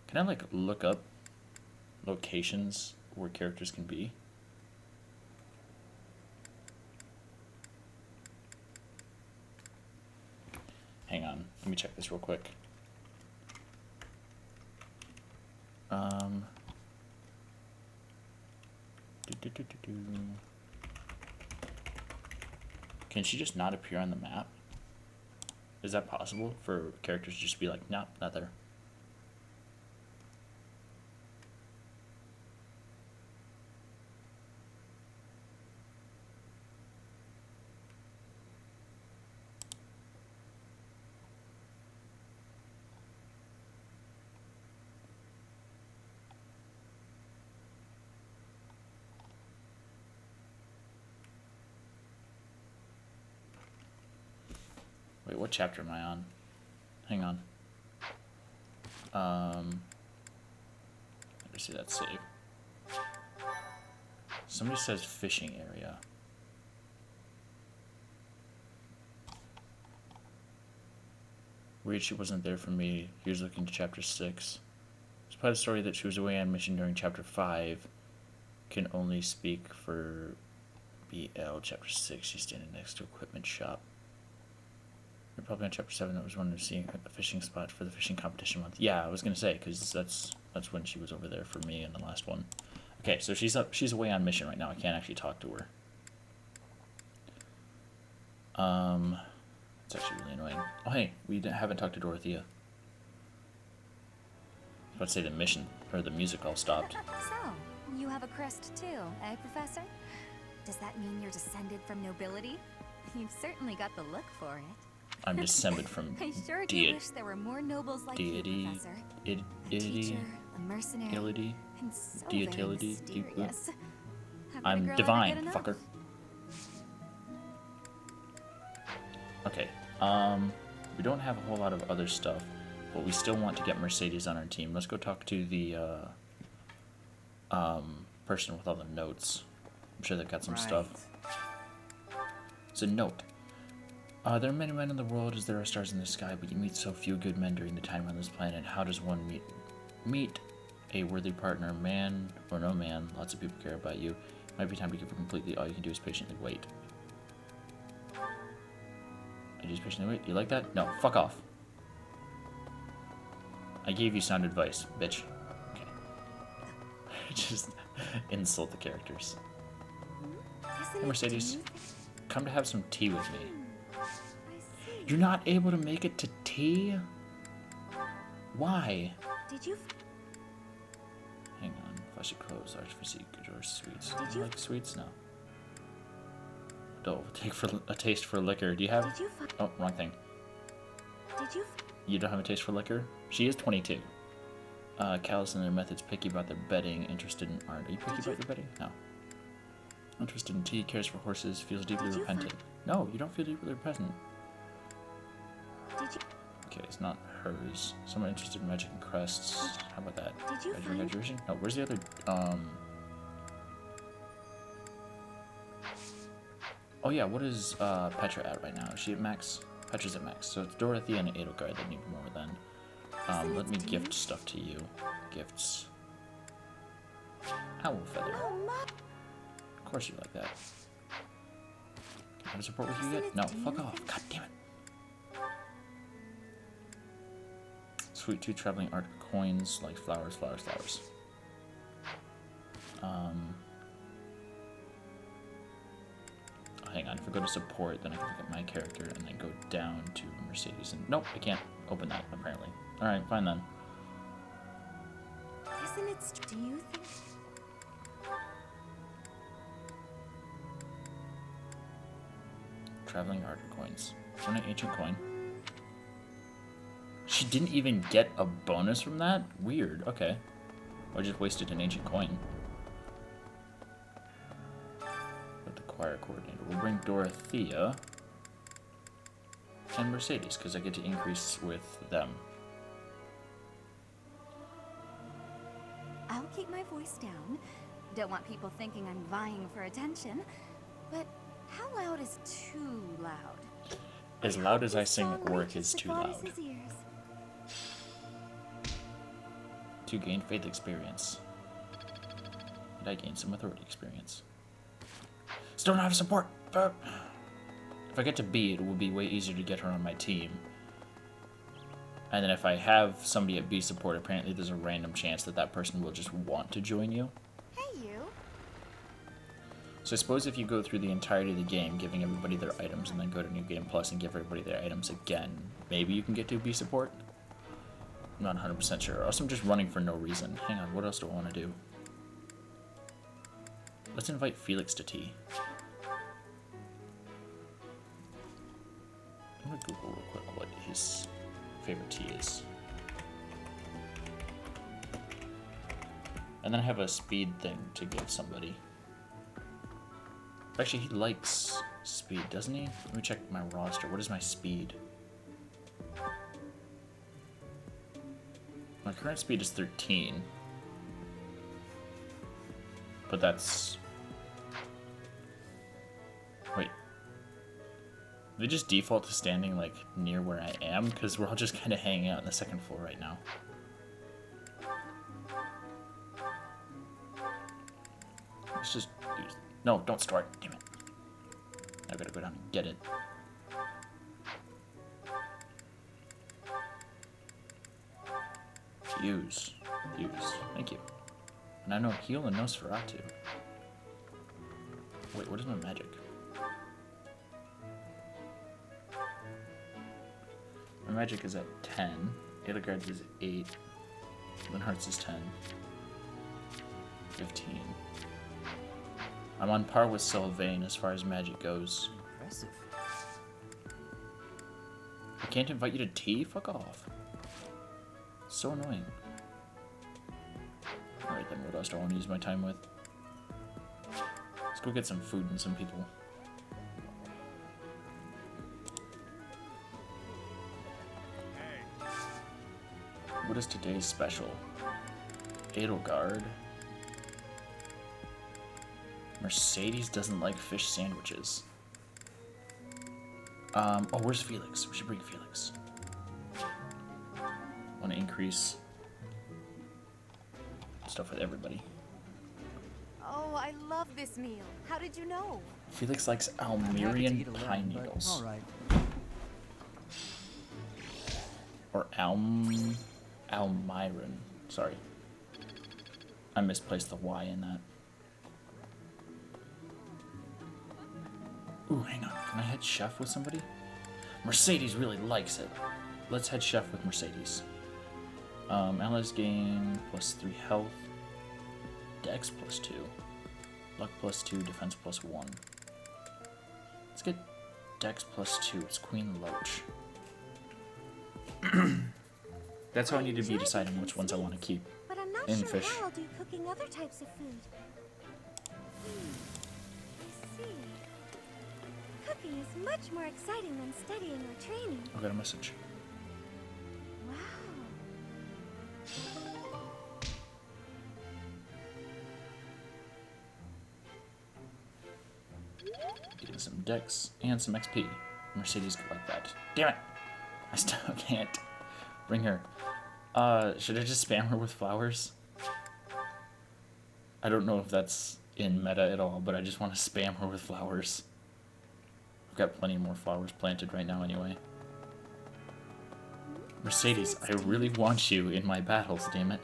Can I, like, look up locations where characters can be? Hang on, let me check this real quick. Can she just not appear on the map? Is that possible for characters to just be like, nope, not there? Wait, what chapter am I on? Hang on. Let me see that save. Somebody says fishing area. Weird she wasn't there for me. He was looking to chapter 6. Despite the story that she was away on mission during chapter 5, can only speak for BL. Chapter 6, she's standing next to equipment shop. You're probably on chapter 7. That was when I was seeing a fishing spot for the fishing competition month. Yeah, I was gonna say, because that's when she was over there for me in the last one. Okay, so she's away on mission right now. I can't actually talk to her. It's actually really annoying. Oh hey, we haven't talked to Dorothea. I was about to say the mission or the music all stopped. So, you have a crest too, eh, Professor? Does that mean you're descended from nobility? You've certainly got the look for it. I'm descended from I sure do wish there were more nobles like you, Professor. A teacher, a mercenary, and so very mysterious. I'm divine, fucker. Okay, we don't have a whole lot of other stuff, but we still want to get Mercedes on our team. Let's go talk to the person with all the notes. I'm sure they've got some stuff. It's a note. There are many men in the world as there are stars in the sky, but you meet so few good men during the time on this planet. How does one meet a worthy partner? Man or no man, lots of people care about you. It might be time to give up completely. All you can do is patiently wait. I just patiently wait. You like that? No, fuck off. I gave you sound advice, bitch. Okay. Just insult the characters. Hey, Mercedes, come to have some tea with me. You're not able to make it to tea? Why? Did you? Hang on. Fleshy clothes, large physique, adore sweets. Did Do you you like sweets? No. Don't take for a taste for liquor. Do you have? Did you Oh, wrong thing. Did you? You don't have a taste for liquor? She is 22. Callous in their methods, picky about their betting, interested in art. Are you picky about your betting? No. Interested in tea, cares for horses, feels deeply repentant. No, you don't feel deeply repentant. Did you? Okay, it's not hers. Someone interested in magic and crests. How about that? Did you find? Graduation? No, where's the other? Oh yeah, what is Petra at right now? Is she at max? Petra's at max. So it's Dorothea and Edelgard that need more then. Let me gift stuff to you. Gifts. Owl feather. Of course you like that. Can I have support with you yet? No, fuck off. God damn it. Sweet tooth traveling art coins like flowers, flowers, flowers. Hang on, if I go to support, then I can look at my character and then go down to Mercedes. And nope, I can't open that apparently. All right, fine then. Isn't it? Do you think? Traveling art coins. Is there an ancient coin? She didn't even get a bonus from that? Weird. Okay. I just wasted an ancient coin. With the choir coordinator. We'll bring Dorothea and Mercedes, because I get to increase with them. I'll keep my voice down. Don't want people thinking I'm vying for attention. But how loud is too loud? As loud as I sing at work is too loud. To gain faith experience. And I gain some authority experience. Still don't have support! If I get to B, it will be way easier to get her on my team. And then if I have somebody at B support, apparently there's a random chance that that person will just want to join you. Hey, you. So I suppose if you go through the entirety of the game, giving everybody their items, and then go to New Game Plus and give everybody their items again, maybe you can get to B support? I'm not 100% sure. Or else I'm just running for no reason. Hang on, what else do I want to do? Let's invite Felix to tea. I'm gonna Google real quick what his favorite tea is. And then I have a speed thing to give somebody. Actually, he likes speed, doesn't he? Let me check my roster. What is my speed? My current speed is 13. But that's... Wait. They just default to standing like near where I am because we're all just kind of hanging out on the second floor right now. Let's just use... No, don't store it. Damn it. I gotta go down and get it. Use. Thank you. And I know heal and Nosferatu. Wait, what is my magic? My magic is at 10. Edelgard's is 8. Linhardt's is 10. 15. I'm on par with Sylvain as far as magic goes. Impressive. I can't invite you to tea? Fuck off. So annoying. Alright then, what else do I want to use my time with? Let's go get some food and some people. What is today's special? Edelgard. Mercedes doesn't like fish sandwiches. Oh, where's Felix? We should bring Felix. Want to increase stuff with everybody. Oh, I love this meal. How did you know? Felix likes Almerian pine needles. All right. Or Almiron. Sorry. I misplaced the Y in that. Ooh, hang on. Can I head chef with somebody? Mercedes really likes it. Let's head chef with Mercedes. Allies gain +3 health. Dex +2. Luck +2. Defense +1. Let's get Dex +2. It's Queen Loach. That's how I need to be deciding which ones I want to keep But I'm not in sure fish. how I'll do cooking other types of food. I see. Cooking is much more exciting than studying or training. I got a message. Wow. Getting some Dex and some XP. Mercedes could like that. Damn it! I still can't bring her. Should I just spam her with flowers? I don't know if that's in meta at all, but I just want to spam her with flowers. I've got plenty more flowers planted right now anyway. Mercedes, I really want you in my battles, damn it.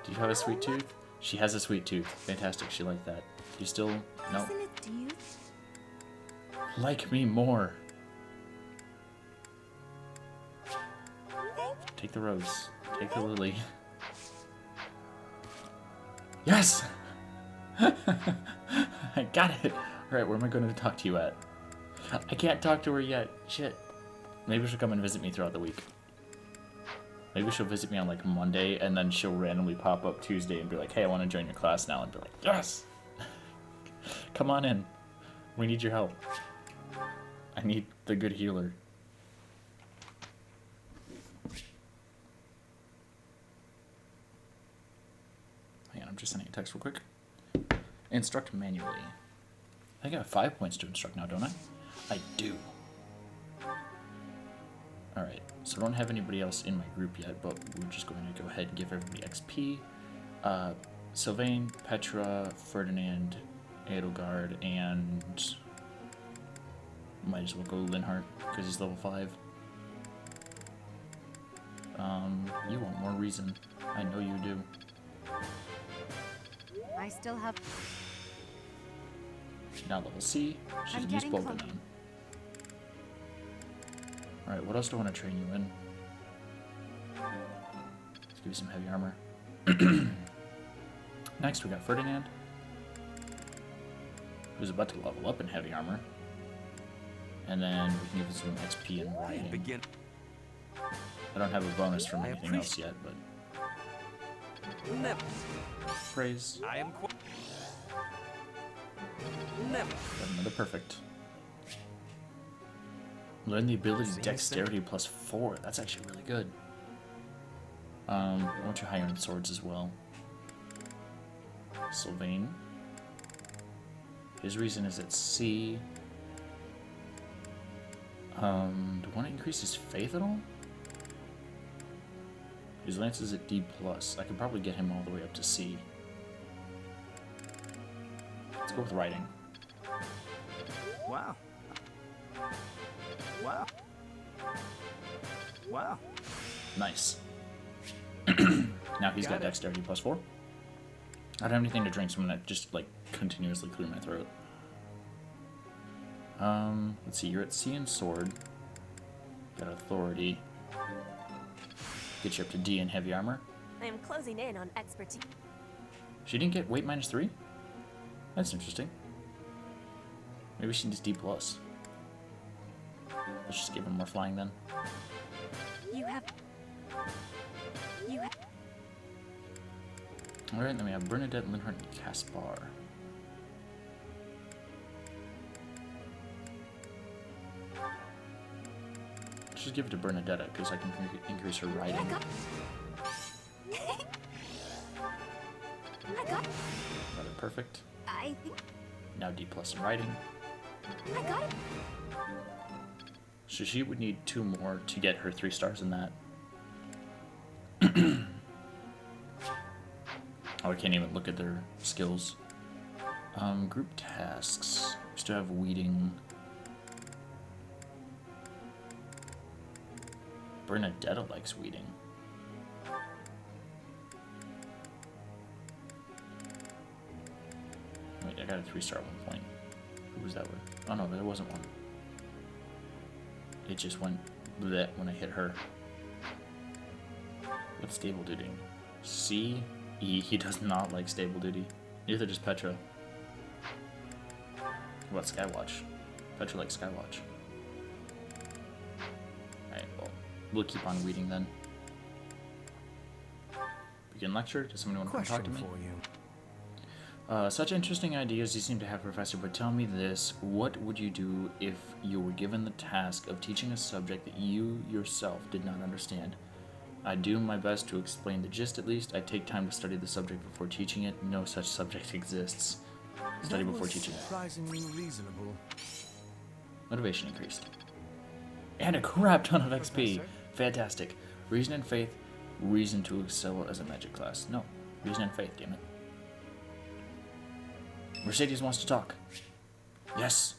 Do you have a sweet tooth? She has a sweet tooth. Fantastic, she liked that. Do you still... No. Isn't it due? Like me more. Take the rose. Take the lily. Yes! I got it! Alright, where am I going to talk to you at? I can't talk to her yet. Shit. Maybe she'll come and visit me throughout the week. Maybe she'll visit me on like Monday and then she'll randomly pop up Tuesday and be like, hey, I want to join your class now. And be like, yes! Come on in. We need your help. I need the good healer. Hang on, I'm just sending a text real quick. Instruct manually. I think I have 5 points to instruct now, don't I? I do. Alright, so I don't have anybody else in my group yet, but we're just going to go ahead and give everybody XP. Sylvain, Petra, Ferdinand, Edelgard, and... might as well go Linhardt, because he's level 5. You want more reason. I know you do. I still have... Now level C, she's I'm a use getting Bolganon. close. Alright, what else do I want to train you in? Let's give you some heavy armor. Next we got Ferdinand, who's about to level up in heavy armor. And then we can give him some XP and riding. I don't have a bonus from anything else yet, but... Never. Praise. I am never. Got another perfect. Learn the ability Dexterity +4. That's actually really good. I want you higher in swords as well. Sylvain. His reason is at C. Do I want to increase his faith at all? His lance is at D+. I could probably get him all the way up to C. Let's go with writing. Wow. Wow. Wow. Nice. Now he's got dexterity +4. I don't have anything to drink, so I'm gonna just like continuously clear my throat. Let's see, you're at C in sword. Got authority. Get you up to D in heavy armor. I am closing in on expertise. She didn't get weight -3? That's interesting. Maybe she needs D+. Let's just give him more flying then. You have. Alright, then we have Bernadette, Linhardt, and Caspar. Let's just give it to Bernadetta, because I can increase her riding. Rather perfect. I think Now D+ in riding. I got it. So she would need 2 more to get her 3 stars in that. Oh, I can't even look at their skills. Group tasks. We still have weeding. Bernadetta likes weeding. Wait, I got a 3-star at one point. Who was that with? Oh no, there wasn't one. It just went bleh when I hit her. What's stable duty? C? E. He does not like stable duty. Neither does Petra. What about Skywatch? Petra likes Skywatch. Alright, well, we'll keep on weeding then. Begin lecture. Does somebody want to come talk to me? For you. Such interesting ideas you seem to have, Professor, but tell me this. What would you do if you were given the task of teaching a subject that you yourself did not understand? I do my best to explain the gist at least. I take time to study the subject before teaching it. No such subject exists. Study before teaching it. Surprisingly reasonable. Motivation increased. And a crap ton of XP. Professor? Fantastic. Reason and faith. Reason to excel as a magic class. No. Reason and faith, damn it. Mercedes wants to talk. Yes.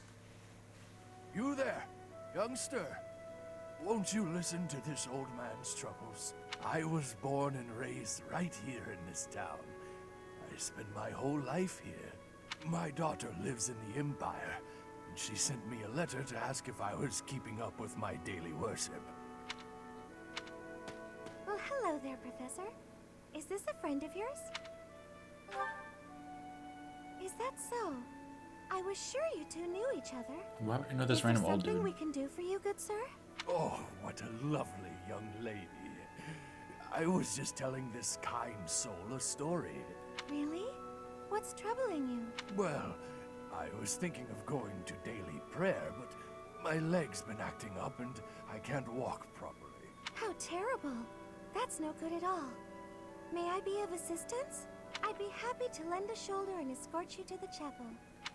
You there, youngster. Won't you listen to this old man's troubles? I was born and raised right here in this town. I spent my whole life here. My daughter lives in the Empire, and she sent me a letter to ask if I was keeping up with my daily worship. Well, hello there, Professor. Is this a friend of yours? Is that so? I was sure you two knew each other. Why would I know this Is there random old something dude? we can do for you, good sir? Oh, what a lovely young lady. I was just telling this kind soul a story. Really? What's troubling you? Well, I was thinking of going to daily prayer, but my leg's been acting up and I can't walk properly. How terrible. That's no good at all. May I be of assistance? I'd be happy to lend a shoulder and escort you to the chapel.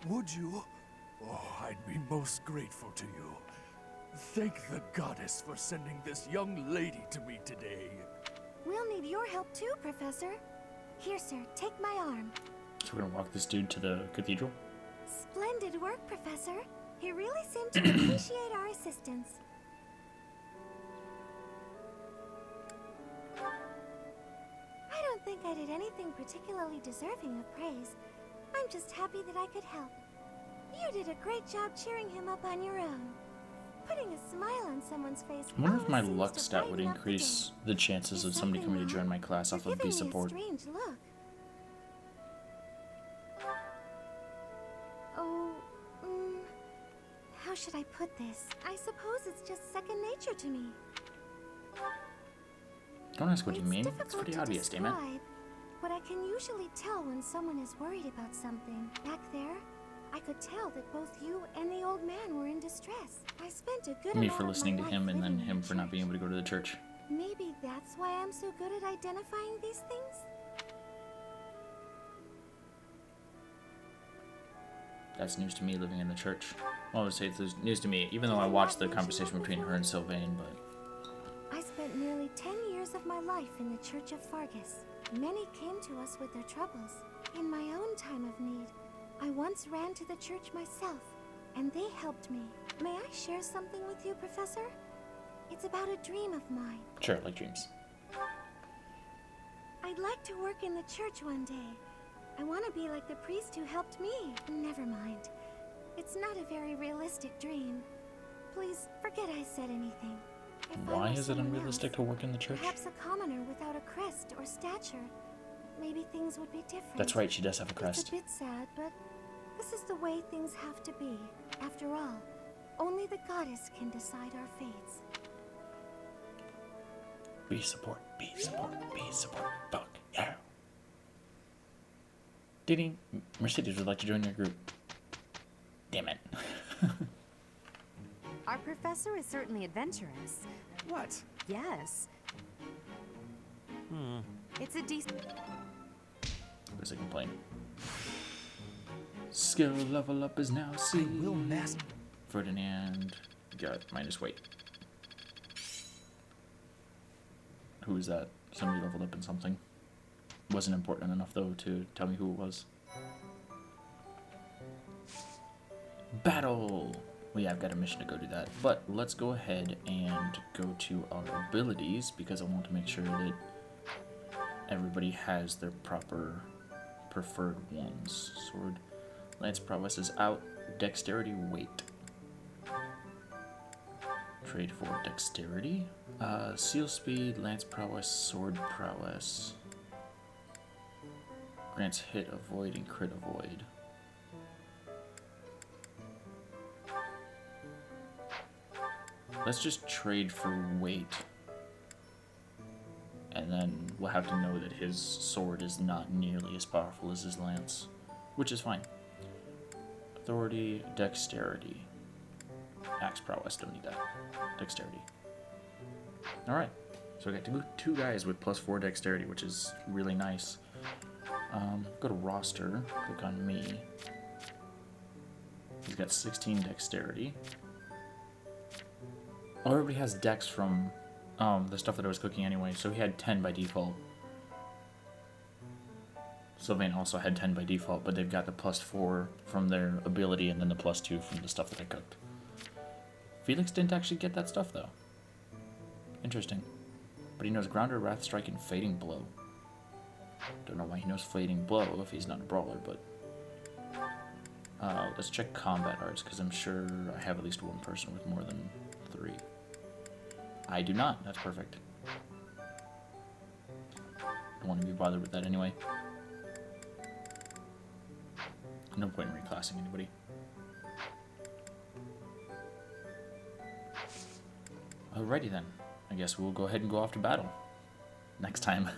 Would you? Oh, I'd be most grateful to you. Thank the goddess for sending this young lady to me today. We'll need your help too, Professor. Here, sir, take my arm. So we're gonna walk this dude to the cathedral? Splendid work, Professor. He really seemed to appreciate our assistance. I don't think I did anything particularly deserving of praise. I'm just happy that I could help. You did a great job cheering him up on your own. Putting a smile on someone's face. I wonder if my always seems luck to stat would brighten up the increase day. the chances of somebody coming to join my class off You're of B giving me a support. strange look. Oh, how should I put this? I suppose it's just second nature to me. Don't ask what you mean. It's Difficult pretty to obvious, damn it. describe, but I can usually tell when someone is worried about something. Back there, I could tell that both you and the old man were in distress. I spent a good Me amount for of listening my to him life and then living in him for not being able to go to the church. Maybe that's why I'm so good at identifying these things? That's news to me living in the church. Well, I would say it's news to me, even though I watched the conversation between her and Sylvain, but... I spent nearly 10 years of my life in the Church of Fargus. Many came to us with their troubles. In my own time of need, I once ran to the church myself, and they helped me. May I share something with you, Professor? It's about a dream of mine. Sure, like dreams. I'd like to work in the church one day. I want to be like the priest who helped me. Never mind. It's not a very realistic dream. Please, forget I said anything. If I Why were is it someone unrealistic else, to work in the church? Perhaps a commoner without a crest or stature. Maybe things would be different. That's right, she does have a crest. It's a bit sad, but this is the way things have to be. After all, only the goddess can decide our fates. Be support, be support, be support. Fuck, yeah. Diddy, Mercedes would like to join your group. Damn it. Our professor is certainly adventurous. What? Yes. It's a decent... Where's I complain? Skill level up is now C. I will master. Ferdinand got minus weight. Who is that? Somebody leveled up in something. Wasn't important enough though to tell me who it was. Battle! Well, yeah, I've got a mission to go do that. But let's go ahead and go to our abilities because I want to make sure that everybody has their proper preferred ones. Sword, Lance Prowess is out. Dexterity, weight. Trade for dexterity. Seal speed, Lance Prowess, Sword Prowess. Grants hit, avoid, and crit avoid. Let's just trade for weight. And then we'll have to know that his sword is not nearly as powerful as his lance. Which is fine. Authority, dexterity. Axe prowess, don't need that. Dexterity. Alright. So I got two guys with +4 dexterity, which is really nice. Go to roster, click on me. He's got 16 dexterity. Oh, everybody has dex from the stuff that I was cooking anyway, so he had 10 by default. Sylvain also had 10 by default, but they've got the +4 from their ability and then the +2 from the stuff that I cooked. Felix didn't actually get that stuff, though. Interesting. But he knows Grounder, Wrath Strike, and Fading Blow. Don't know why he knows Fading Blow if he's not a brawler, but... let's check combat arts, because I'm sure I have at least one person with more than 3. I do not. That's perfect. Don't want to be bothered with that anyway. No point in reclassing anybody. Alrighty then. I guess we'll go ahead and go off to battle. Next time.